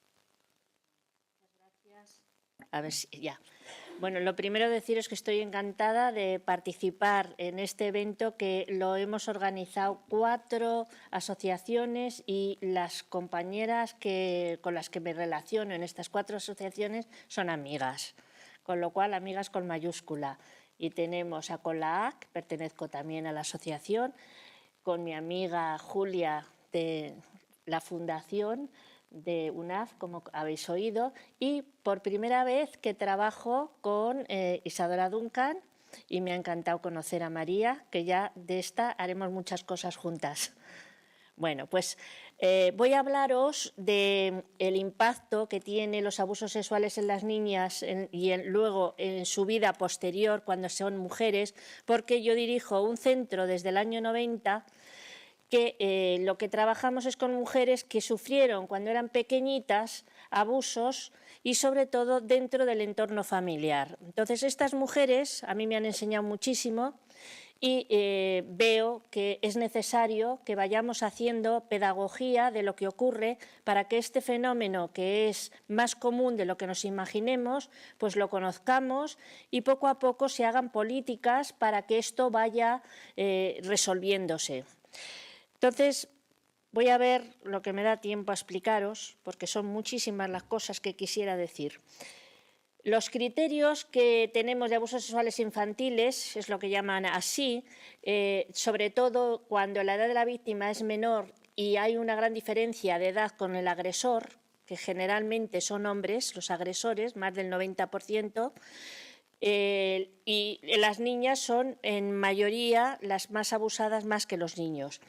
A ver si ya. Bueno, lo primero deciros que estoy encantada de participar en este evento, que lo hemos organizado 4 asociaciones, y las compañeras con las que me relaciono en estas 4 asociaciones son amigas, con lo cual amigas con mayúscula. Y tenemos a COLAAC, pertenezco también a la asociación, con mi amiga Julia de la Fundación de UNAF, como habéis oído, y por primera vez que trabajo con Isadora Duncan, y me ha encantado conocer a María, que ya de esta haremos muchas cosas juntas. Bueno, pues voy a hablaros del impacto que tienen los abusos sexuales en las niñas y luego en su vida posterior cuando son mujeres, porque yo dirijo un centro desde el año 90 que lo que trabajamos es con mujeres que sufrieron cuando eran pequeñitas abusos, y sobre todo dentro del entorno familiar. Entonces, estas mujeres a mí me han enseñado muchísimo, y veo que es necesario que vayamos haciendo pedagogía de lo que ocurre para que este fenómeno, que es más común de lo que nos imaginemos, pues lo conozcamos y poco a poco se hagan políticas para que esto vaya resolviéndose. Entonces, voy a ver lo que me da tiempo a explicaros, porque son muchísimas las cosas que quisiera decir. Los criterios que tenemos de abusos sexuales infantiles, es lo que llaman así, sobre todo cuando la edad de la víctima es menor y hay una gran diferencia de edad con el agresor, que generalmente son hombres, los agresores, más del 90%, y las niñas son en mayoría las más abusadas más que los niños.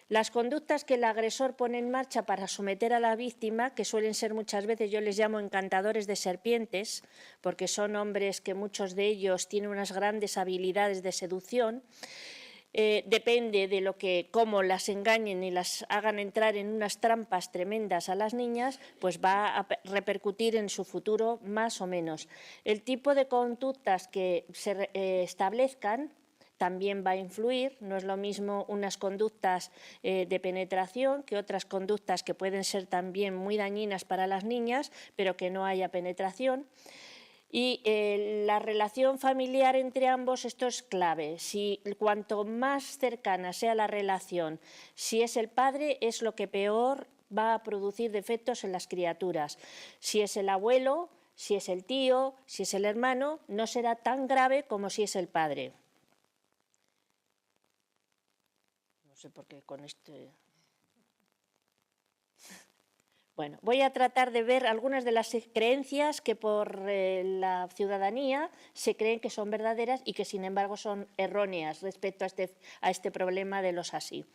Las conductas que el agresor pone en marcha para someter a la víctima, que suelen ser muchas veces, yo les llamo encantadores de serpientes, porque son hombres que muchos de ellos tienen unas grandes habilidades de seducción, depende de cómo las engañen y las hagan entrar en unas trampas tremendas a las niñas, pues va a repercutir en su futuro más o menos. El tipo de conductas que se establezcan también va a influir. No es lo mismo unas conductas de penetración que otras conductas que pueden ser también muy dañinas para las niñas, pero que no haya penetración. Y la relación familiar entre ambos, esto es clave. Cuanto más cercana sea la relación, si es el padre, es lo que peor va a producir defectos en las criaturas. Si es el abuelo, si es el tío, si es el hermano, no será tan grave como si es el padre. No sé por qué con este... Bueno, voy a tratar de ver algunas de las creencias que por la ciudadanía se creen que son verdaderas y que sin embargo son erróneas respecto a este problema de los así.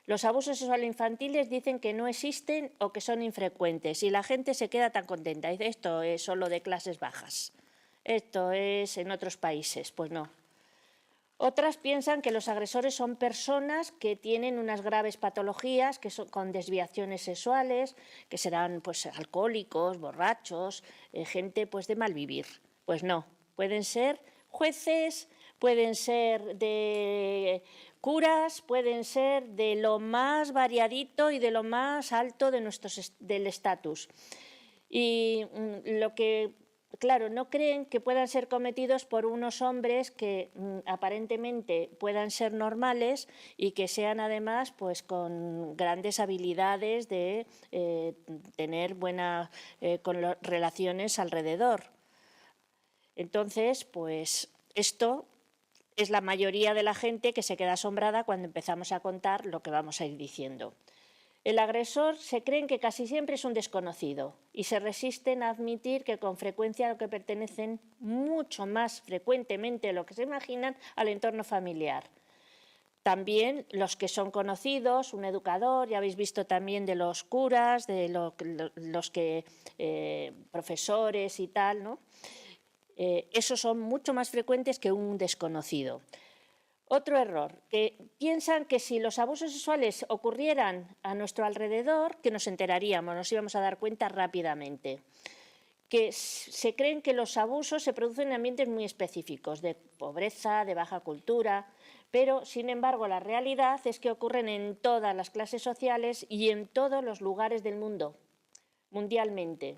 Los abusos sexuales infantiles dicen que no existen o que son infrecuentes y la gente se queda tan contenta. Dice, esto es solo de clases bajas, esto es en otros países. Pues no. Otras piensan que los agresores son personas que tienen unas graves patologías, que son con desviaciones sexuales, que serán pues, alcohólicos, borrachos, gente pues, de mal vivir. Pues no, pueden ser jueces, pueden ser de curas, pueden ser de lo más variadito y de lo más alto de del estatus. Y lo que... Claro, no creen que puedan ser cometidos por unos hombres que aparentemente puedan ser normales y que sean además pues, con grandes habilidades de tener buenas relaciones alrededor. Entonces, pues esto es la mayoría de la gente que se queda asombrada cuando empezamos a contar lo que vamos a ir diciendo. El agresor se creen que casi siempre es un desconocido y se resisten a admitir que con frecuencia a lo que pertenecen mucho más frecuentemente de lo que se imaginan al entorno familiar. También los que son conocidos, un educador, ya habéis visto también de los curas, de los que profesores y tal, ¿no? Esos son mucho más frecuentes que un desconocido. Otro error, que piensan que si los abusos sexuales ocurrieran a nuestro alrededor, que nos enteraríamos, nos íbamos a dar cuenta rápidamente. Que se creen que los abusos se producen en ambientes muy específicos, de pobreza, de baja cultura, pero sin embargo la realidad es que ocurren en todas las clases sociales y en todos los lugares del mundo, mundialmente.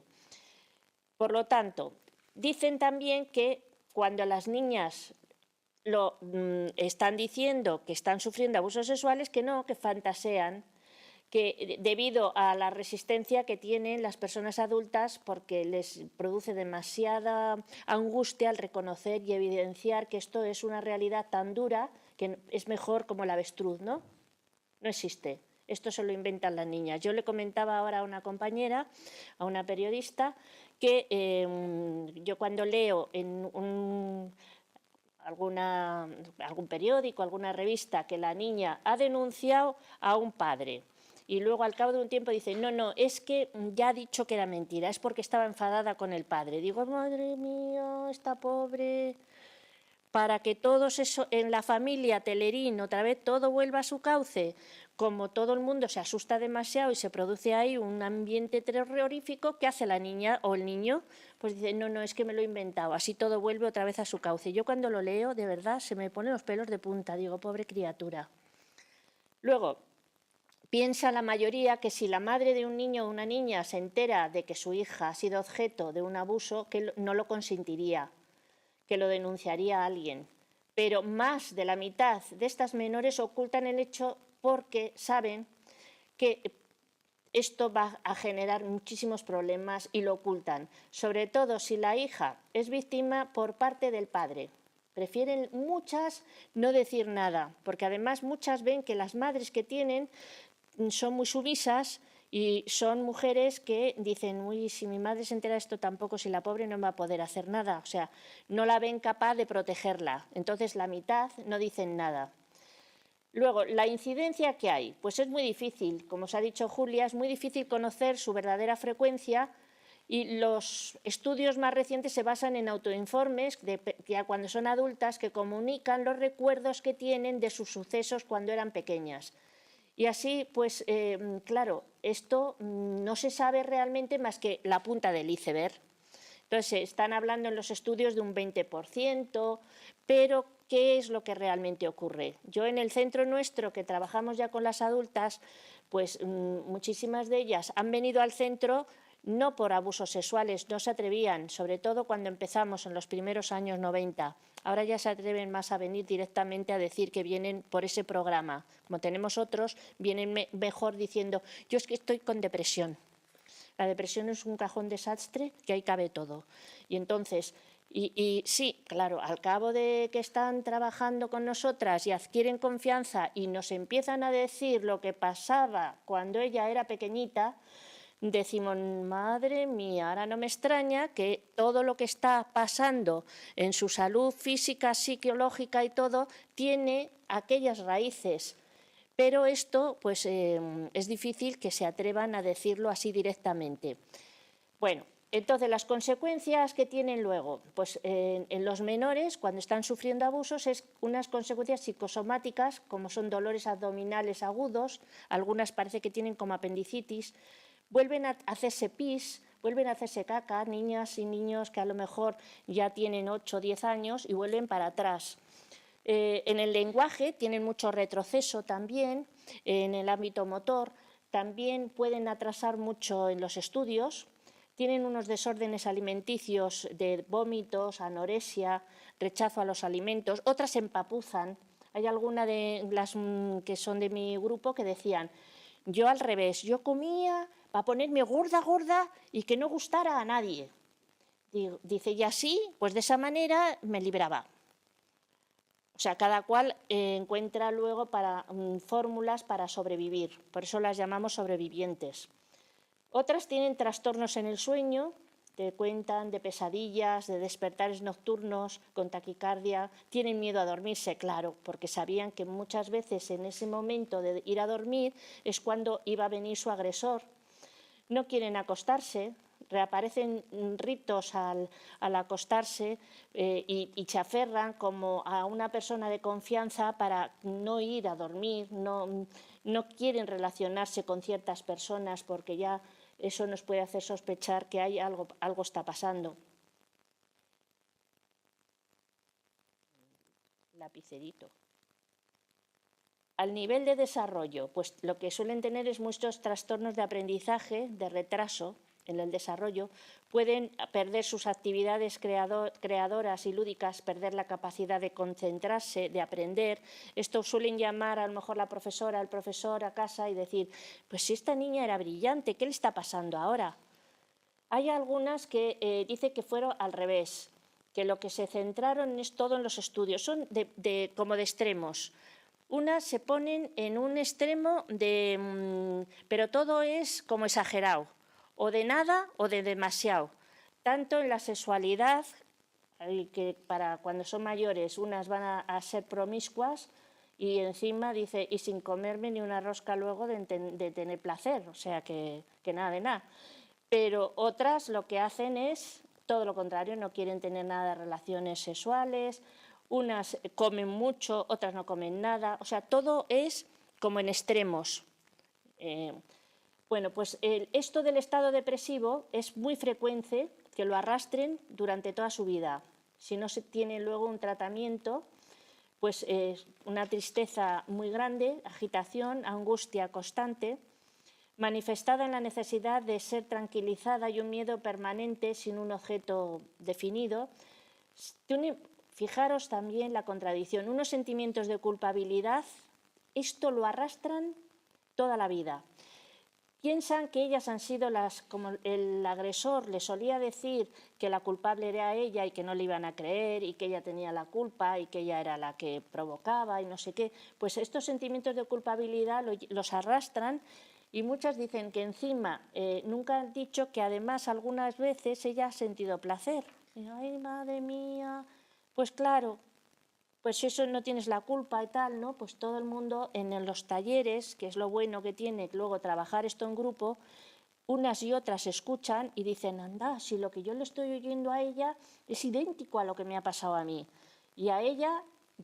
Por lo tanto, dicen también que cuando las niñas están diciendo que están sufriendo abusos sexuales, que no, que fantasean, que debido a la resistencia que tienen las personas adultas porque les produce demasiada angustia al reconocer y evidenciar que esto es una realidad tan dura que es mejor como el avestruz, ¿no? No existe. Esto se lo inventan las niñas. Yo le comentaba ahora a una compañera, a una periodista, que yo cuando leo en algún periódico, alguna revista, que la niña ha denunciado a un padre y luego al cabo de un tiempo dice, no, es que ya ha dicho que era mentira, es porque estaba enfadada con el padre. Digo, madre mía, esta pobre... Para que todos eso en la familia Telerín otra vez todo vuelva a su cauce, como todo el mundo se asusta demasiado y se produce ahí un ambiente terrorífico, ¿qué hace la niña o el niño? Pues dice, no, es que me lo he inventado, así todo vuelve otra vez a su cauce. Yo cuando lo leo, de verdad, se me ponen los pelos de punta, digo, pobre criatura. Luego, piensa la mayoría que si la madre de un niño o una niña se entera de que su hija ha sido objeto de un abuso, que no lo consentiría, que lo denunciaría a alguien. Pero más de la mitad de estas menores ocultan el hecho porque saben que esto va a generar muchísimos problemas y lo ocultan, sobre todo si la hija es víctima por parte del padre. Prefieren muchas no decir nada, porque además muchas ven que las madres que tienen son muy sumisas y son mujeres que dicen, uy, si mi madre se entera de esto tampoco, si la pobre no va a poder hacer nada. O sea, no la ven capaz de protegerla. Entonces, la mitad no dicen nada. Luego, la incidencia que hay, pues es muy difícil. Como os ha dicho Julia, es muy difícil conocer su verdadera frecuencia y los estudios más recientes se basan en autoinformes ya cuando son adultas que comunican los recuerdos que tienen de sus sucesos cuando eran pequeñas. Y así, pues, claro, esto no se sabe realmente más que la punta del iceberg. Entonces, están hablando en los estudios de un 20%, pero ¿qué es lo que realmente ocurre? Yo en el centro nuestro, que trabajamos ya con las adultas, pues muchísimas de ellas han venido al centro no por abusos sexuales, no se atrevían, sobre todo cuando empezamos en los primeros años 90. Ahora ya se atreven más a venir directamente a decir que vienen por ese programa. Como tenemos otros, vienen mejor diciendo, yo es que estoy con depresión. La depresión es un cajón desastre que ahí cabe todo. Y entonces, y sí, claro, al cabo de que están trabajando con nosotras y adquieren confianza y nos empiezan a decir lo que pasaba cuando ella era pequeñita, decimos, madre mía, ahora no me extraña que todo lo que está pasando en su salud física, psicológica y todo, tiene aquellas raíces. Pero esto pues, es difícil que se atrevan a decirlo así directamente. Bueno, entonces las consecuencias que tienen luego, pues en los menores, cuando están sufriendo abusos, es unas consecuencias psicosomáticas, como son dolores abdominales agudos, algunas parece que tienen como apendicitis, vuelven a hacerse pis, vuelven a hacerse caca, niñas y niños que a lo mejor ya tienen 8 o 10 años y vuelven para atrás. En el lenguaje tienen mucho retroceso también, en el ámbito motor, también pueden atrasar mucho en los estudios, tienen unos desórdenes alimenticios de vómitos, anorexia, rechazo a los alimentos, otras empapuzan. Hay algunas de las que son de mi grupo que decían, yo al revés, yo comía para ponerme gorda, gorda y que no gustara a nadie. Dice, y así, pues de esa manera me libraba. O sea, cada cual encuentra luego fórmulas para sobrevivir, por eso las llamamos sobrevivientes. Otras tienen trastornos en el sueño, te cuentan de pesadillas, de despertares nocturnos, con taquicardia, tienen miedo a dormirse, claro, porque sabían que muchas veces en ese momento de ir a dormir es cuando iba a venir su agresor. No quieren acostarse, reaparecen ritos al acostarse y se aferran como a una persona de confianza para no ir a dormir, no quieren relacionarse con ciertas personas porque ya eso nos puede hacer sospechar que hay algo está pasando. Lapicerito. Al nivel de desarrollo, pues lo que suelen tener es muchos trastornos de aprendizaje, de retraso en el desarrollo, pueden perder sus actividades creadoras y lúdicas, perder la capacidad de concentrarse, de aprender. Esto suelen llamar a lo mejor la profesora, el profesor a casa y decir, pues si esta niña era brillante, ¿qué le está pasando ahora? Hay algunas que dicen que fueron al revés, que lo que se centraron es todo en los estudios, son como de extremos. Unas se ponen en un extremo pero todo es como exagerado, o de nada o de demasiado. Tanto en la sexualidad, que para cuando son mayores unas van a ser promiscuas y encima dice, y sin comerme ni una rosca luego de tener placer, o sea que nada de nada. Pero otras lo que hacen es todo lo contrario, no quieren tener nada de relaciones sexuales. Unas comen mucho, otras no comen nada. O sea, todo es como en extremos. Bueno, pues esto del estado depresivo es muy frecuente que lo arrastren durante toda su vida. Si no se tiene luego un tratamiento, pues una tristeza muy grande, agitación, angustia constante, manifestada en la necesidad de ser tranquilizada y un miedo permanente sin un objeto definido. Fijaros también la contradicción, unos sentimientos de culpabilidad, esto lo arrastran toda la vida. Piensan que ellas han sido como el agresor le solía decir que la culpable era ella y que no le iban a creer y que ella tenía la culpa y que ella era la que provocaba y no sé qué. Pues estos sentimientos de culpabilidad los arrastran y muchas dicen que encima nunca han dicho que además algunas veces ella ha sentido placer. Y, ay, madre mía, pues claro, pues si eso no tienes la culpa y tal, ¿no? Pues todo el mundo en los talleres, que es lo bueno que tiene luego trabajar esto en grupo, unas y otras escuchan y dicen, anda, si lo que yo le estoy oyendo a ella es idéntico a lo que me ha pasado a mí. Y a ella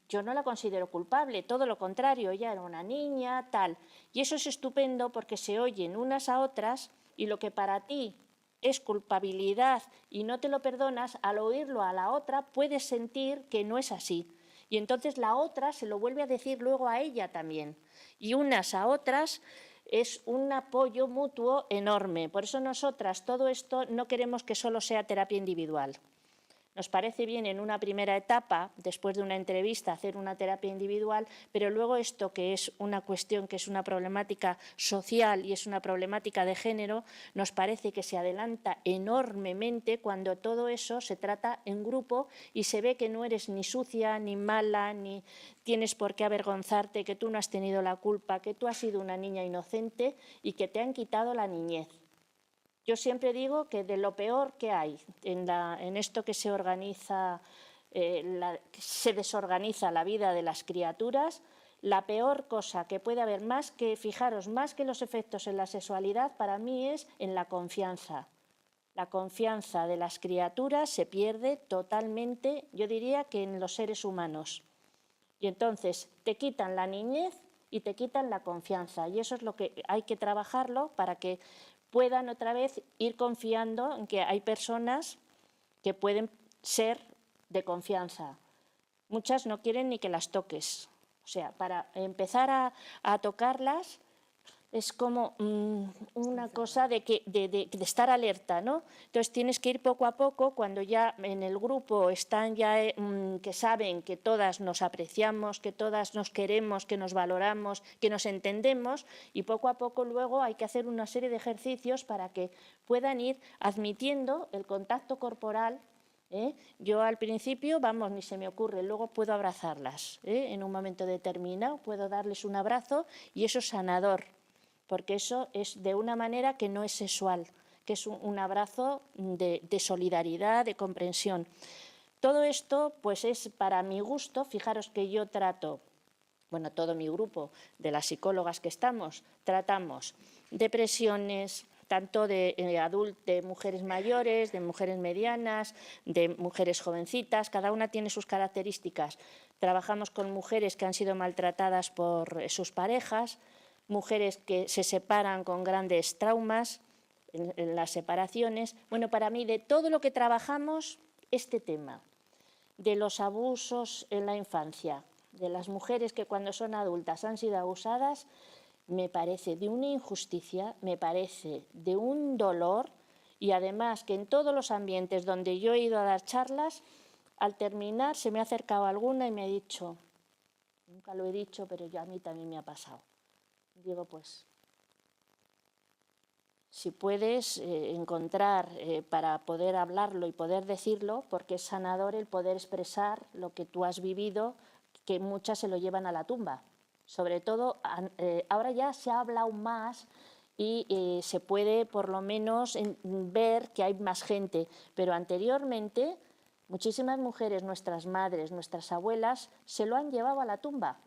yo no la considero culpable, todo lo contrario, ella era una niña, tal. Y eso es estupendo porque se oyen unas a otras y lo que para ti es culpabilidad y no te lo perdonas, al oírlo a la otra puedes sentir que no es así. Y entonces la otra se lo vuelve a decir luego a ella también. Y unas a otras es un apoyo mutuo enorme. Por eso nosotras todo esto no queremos que solo sea terapia individual. Nos parece bien en una primera etapa, después de una entrevista, hacer una terapia individual, pero luego esto, que es una cuestión, que es una problemática social y es una problemática de género, nos parece que se adelanta enormemente cuando todo eso se trata en grupo y se ve que no eres ni sucia, ni mala, ni tienes por qué avergonzarte, que tú no has tenido la culpa, que tú has sido una niña inocente y que te han quitado la niñez. Yo siempre digo que de lo peor que hay en esto que se organiza, se desorganiza la vida de las criaturas, la peor cosa que puede haber, más que, fijaros, más que los efectos en la sexualidad, para mí es en la confianza. La confianza de las criaturas se pierde totalmente, yo diría que en los seres humanos. Y entonces te quitan la niñez y te quitan la confianza. Y eso es lo que hay que trabajarlo para que puedan otra vez ir confiando en que hay personas que pueden ser de confianza. Muchas no quieren ni que las toques. O sea, para empezar a tocarlas es como una cosa de estar alerta, ¿no? Entonces tienes que ir poco a poco, cuando ya en el grupo están ya que saben que todas nos apreciamos, que todas nos queremos, que nos valoramos, que nos entendemos, y poco a poco luego hay que hacer una serie de ejercicios para que puedan ir admitiendo el contacto corporal. Yo al principio, vamos, ni se me ocurre, luego puedo abrazarlas, en un momento determinado, puedo darles un abrazo y eso es sanador, porque eso es de una manera que no es sexual, que es un abrazo de solidaridad, de comprensión. Todo esto, pues es para mi gusto, fijaros que yo trato, bueno, todo mi grupo de las psicólogas que estamos, tratamos depresiones, tanto de mujeres mayores, de mujeres medianas, de mujeres jovencitas, cada una tiene sus características. Trabajamos con mujeres que han sido maltratadas por sus parejas, mujeres que se separan con grandes traumas en las separaciones. Bueno, para mí, de todo lo que trabajamos, este tema de los abusos en la infancia, de las mujeres que cuando son adultas han sido abusadas, me parece de una injusticia, me parece de un dolor, y además que en todos los ambientes donde yo he ido a dar charlas, al terminar se me ha acercado alguna y me ha dicho, nunca lo he dicho, pero a mí también me ha pasado. Digo, pues, si puedes encontrar para poder hablarlo y poder decirlo, porque es sanador el poder expresar lo que tú has vivido, que muchas se lo llevan a la tumba. Sobre todo, ahora ya se ha hablado más y se puede por lo menos ver que hay más gente, pero anteriormente muchísimas mujeres, nuestras madres, nuestras abuelas, se lo han llevado a la tumba.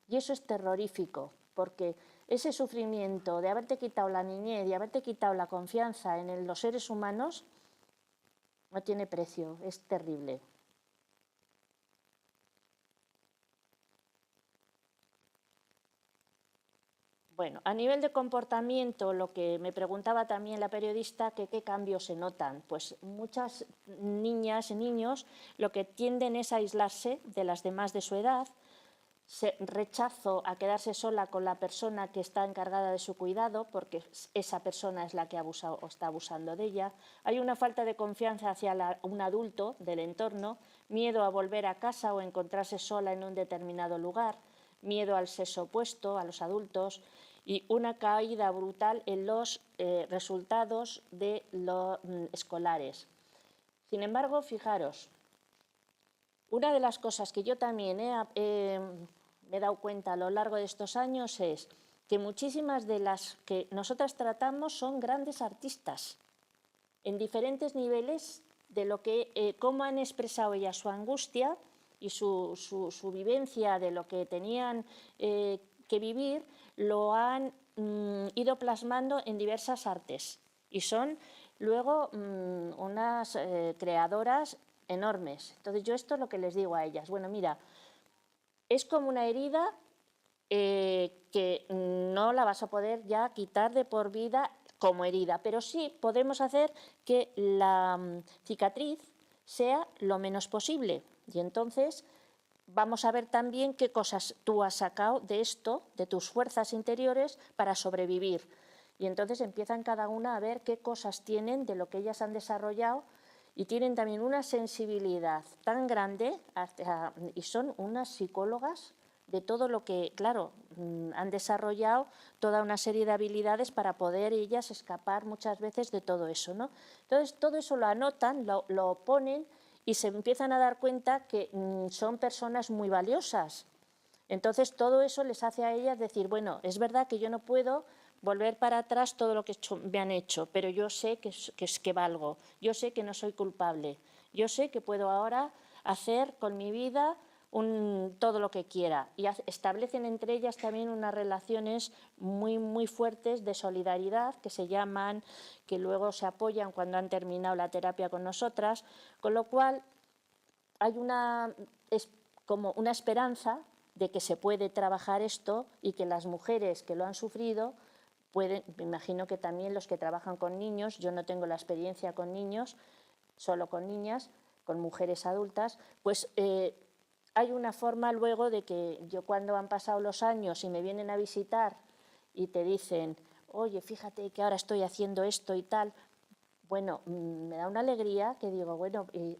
Y eso es terrorífico, porque ese sufrimiento de haberte quitado la niñez y haberte quitado la confianza en los seres humanos no tiene precio, es terrible. Bueno, a nivel de comportamiento, lo que me preguntaba también la periodista, que qué cambios se notan. Pues muchas niñas y niños lo que tienden es a aislarse de las demás de su edad, rechazo a quedarse sola con la persona que está encargada de su cuidado, porque esa persona es la que abusa o está abusando de ella. Hay una falta de confianza hacia un adulto del entorno, miedo a volver a casa o encontrarse sola en un determinado lugar, miedo al sexo opuesto, a los adultos, y una caída brutal en los resultados de los escolares. Sin embargo, fijaros, una de las cosas que yo también me he dado cuenta a lo largo de estos años es que muchísimas de las que nosotras tratamos son grandes artistas, en diferentes niveles de lo que, cómo han expresado ellas su angustia y su vivencia de lo que tenían que vivir, lo han ido plasmando en diversas artes y son luego unas creadoras enormes. Entonces yo esto es lo que les digo a ellas. Bueno, mira, es como una herida que no la vas a poder ya quitar de por vida como herida, pero sí podemos hacer que la cicatriz sea lo menos posible. Y entonces vamos a ver también qué cosas tú has sacado de esto, de tus fuerzas interiores, para sobrevivir. Y entonces empiezan cada una a ver qué cosas tienen de lo que ellas han desarrollado y tienen también una sensibilidad tan grande y son unas psicólogas de todo lo que, claro, han desarrollado toda una serie de habilidades para poder ellas escapar muchas veces de todo eso, ¿no? Entonces, todo eso lo anotan, lo ponen y se empiezan a dar cuenta que son personas muy valiosas. Entonces, todo eso les hace a ellas decir, bueno, es verdad que yo no puedo volver para atrás todo lo que me han hecho, pero yo sé que valgo, yo sé que no soy culpable, yo sé que puedo ahora hacer con mi vida todo lo que quiera. Y establecen entre ellas también unas relaciones muy, muy fuertes de solidaridad que se llaman, que luego se apoyan cuando han terminado la terapia con nosotras, con lo cual hay como una esperanza de que se puede trabajar esto y que las mujeres que lo han sufrido pueden, me imagino que también los que trabajan con niños, yo no tengo la experiencia con niños, solo con niñas, con mujeres adultas, pues hay una forma luego de que yo cuando han pasado los años y me vienen a visitar y te dicen, oye, fíjate que ahora estoy haciendo esto y tal, bueno, me da una alegría que digo, bueno, ¿y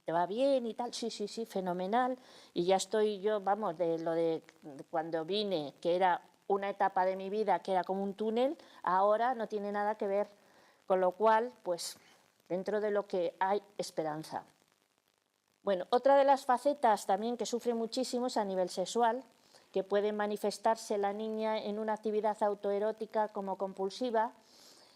te va bien y tal? Sí, sí, sí, fenomenal. Y ya estoy yo, vamos, de lo de cuando vine, que era una etapa de mi vida que era como un túnel, ahora no tiene nada que ver. Con lo cual, pues, dentro de lo que hay esperanza. Bueno, otra de las facetas también que sufre muchísimo es a nivel sexual, que puede manifestarse la niña en una actividad autoerótica como compulsiva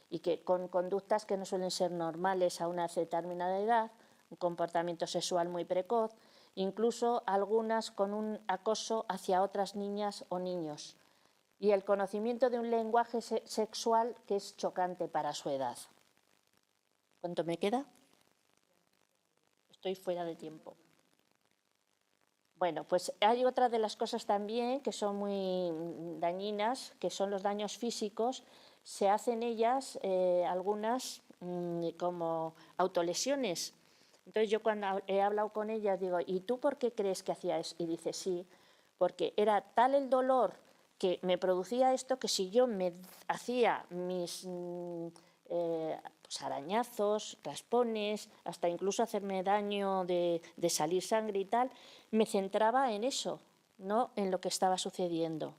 y que con conductas que no suelen ser normales a una determinada edad, un comportamiento sexual muy precoz, incluso algunas con un acoso hacia otras niñas o niños, y el conocimiento de un lenguaje sexual que es chocante para su edad. ¿Cuánto me queda? Estoy fuera de tiempo. Bueno, pues hay otra de las cosas también que son muy dañinas, que son los daños físicos. Se hacen ellas, algunas, como autolesiones. Entonces yo cuando he hablado con ellas digo, ¿y tú por qué crees que hacía eso? Y dice, sí, porque era tal el dolor que me producía esto que si yo me hacía mis pues arañazos, raspones, hasta incluso hacerme daño de salir sangre y tal, me centraba en eso, no en lo que estaba sucediendo.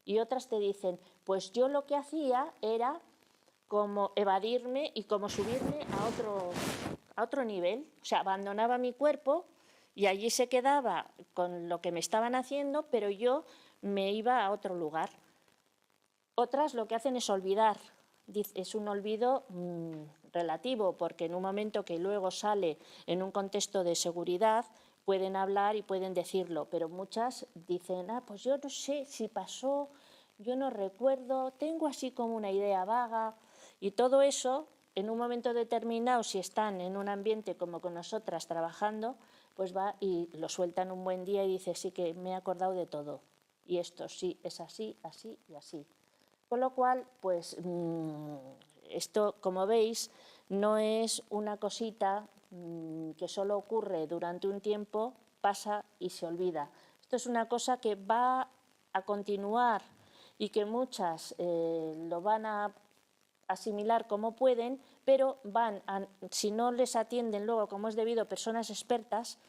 Y otras te dicen, pues yo lo que hacía era como evadirme y como subirme a otro nivel. O sea, abandonaba mi cuerpo y allí se quedaba con lo que me estaban haciendo, pero yo me iba a otro lugar. Otras lo que hacen es olvidar. Es un olvido relativo, porque en un momento que luego sale en un contexto de seguridad, pueden hablar y pueden decirlo, pero muchas dicen, pues yo no sé si pasó, yo no recuerdo, tengo así como una idea vaga, y todo eso, en un momento determinado, si están en un ambiente como con nosotras trabajando, pues va y lo sueltan un buen día y dice, sí que me he acordado de todo, y esto sí, es así, así y así. Con lo cual, pues esto, como veis, no es una cosita que solo ocurre durante un tiempo, pasa y se olvida. Esto es una cosa que va a continuar y que muchas lo van a asimilar como pueden, pero si no les atienden luego como es debido personas expertas,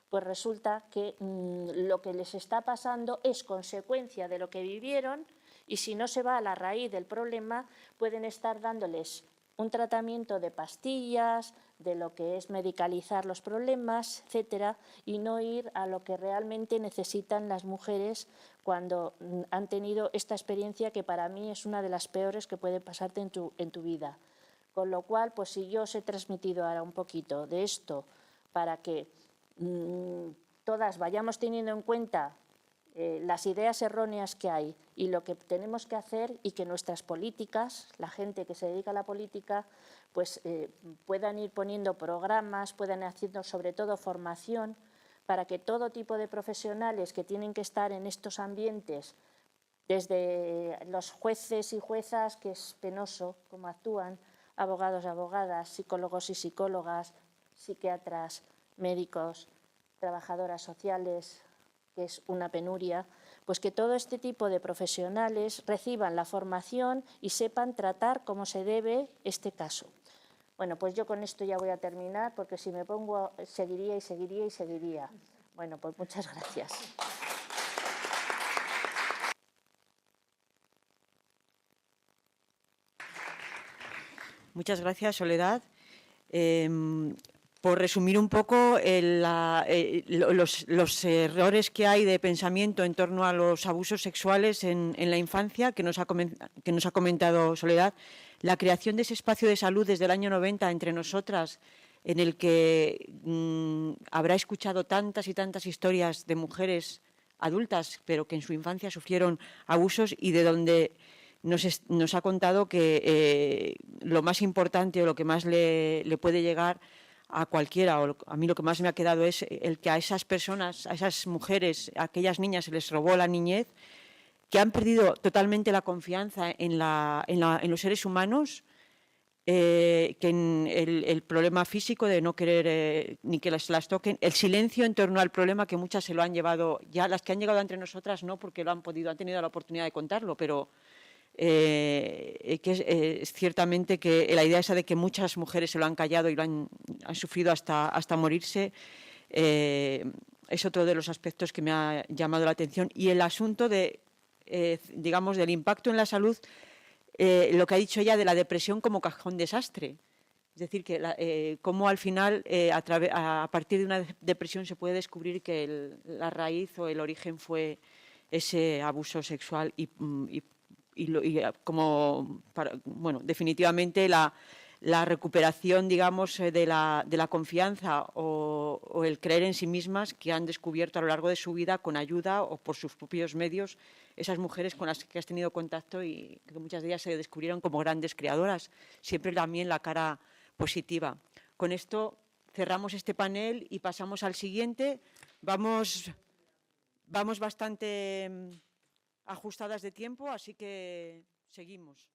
pues resulta que lo que les está pasando es consecuencia de lo que vivieron, y si no se va a la raíz del problema, pueden estar dándoles un tratamiento de pastillas, de lo que es medicalizar los problemas, etcétera, y no ir a lo que realmente necesitan las mujeres cuando han tenido esta experiencia, que para mí es una de las peores que puede pasarte en tu vida. Con lo cual, pues si yo os he transmitido ahora un poquito de esto para que todas vayamos teniendo en cuenta las ideas erróneas que hay y lo que tenemos que hacer, y que nuestras políticas, la gente que se dedica a la política, pues puedan ir poniendo programas, puedan haciendo sobre todo formación, para que todo tipo de profesionales que tienen que estar en estos ambientes, desde los jueces y juezas, que es penoso cómo actúan, abogados y abogadas, psicólogos y psicólogas, psiquiatras, médicos, trabajadoras sociales, que es una penuria, pues que todo este tipo de profesionales reciban la formación y sepan tratar como se debe este caso. Bueno, pues yo con esto ya voy a terminar, porque si me pongo seguiría y seguiría y seguiría. Bueno, pues muchas gracias. Muchas gracias, Soledad. Por resumir un poco los errores que hay de pensamiento en torno a los abusos sexuales en la infancia, que nos ha comentado Soledad, la creación de ese espacio de salud desde el año 90 entre nosotras, en el que habrá escuchado tantas y tantas historias de mujeres adultas, pero que en su infancia sufrieron abusos, y de donde nos ha contado que lo más importante o lo que más le puede llegar a cualquiera, o a mí lo que más me ha quedado es el que a esas personas, a esas mujeres, a aquellas niñas se les robó la niñez, que han perdido totalmente la confianza en los seres humanos, que en el problema físico de no querer ni que las toquen, el silencio en torno al problema, que muchas se lo han llevado, ya las que han llegado entre nosotras no, porque han tenido la oportunidad de contarlo, pero que es ciertamente que la idea esa de que muchas mujeres se lo han callado y lo han sufrido hasta morirse, es otro de los aspectos que me ha llamado la atención. Y el asunto digamos, del impacto en la salud, lo que ha dicho ella de la depresión como cajón desastre. Es decir, que cómo al final, a partir de una depresión, se puede descubrir que la raíz o el origen fue ese abuso sexual bueno, definitivamente la recuperación, digamos, de la confianza o el creer en sí mismas, que han descubierto a lo largo de su vida, con ayuda o por sus propios medios, esas mujeres con las que has tenido contacto, y que muchas de ellas se descubrieron como grandes creadoras. Siempre también la cara positiva. Con esto cerramos este panel y pasamos al siguiente. Vamos bastante ajustadas de tiempo, así que seguimos.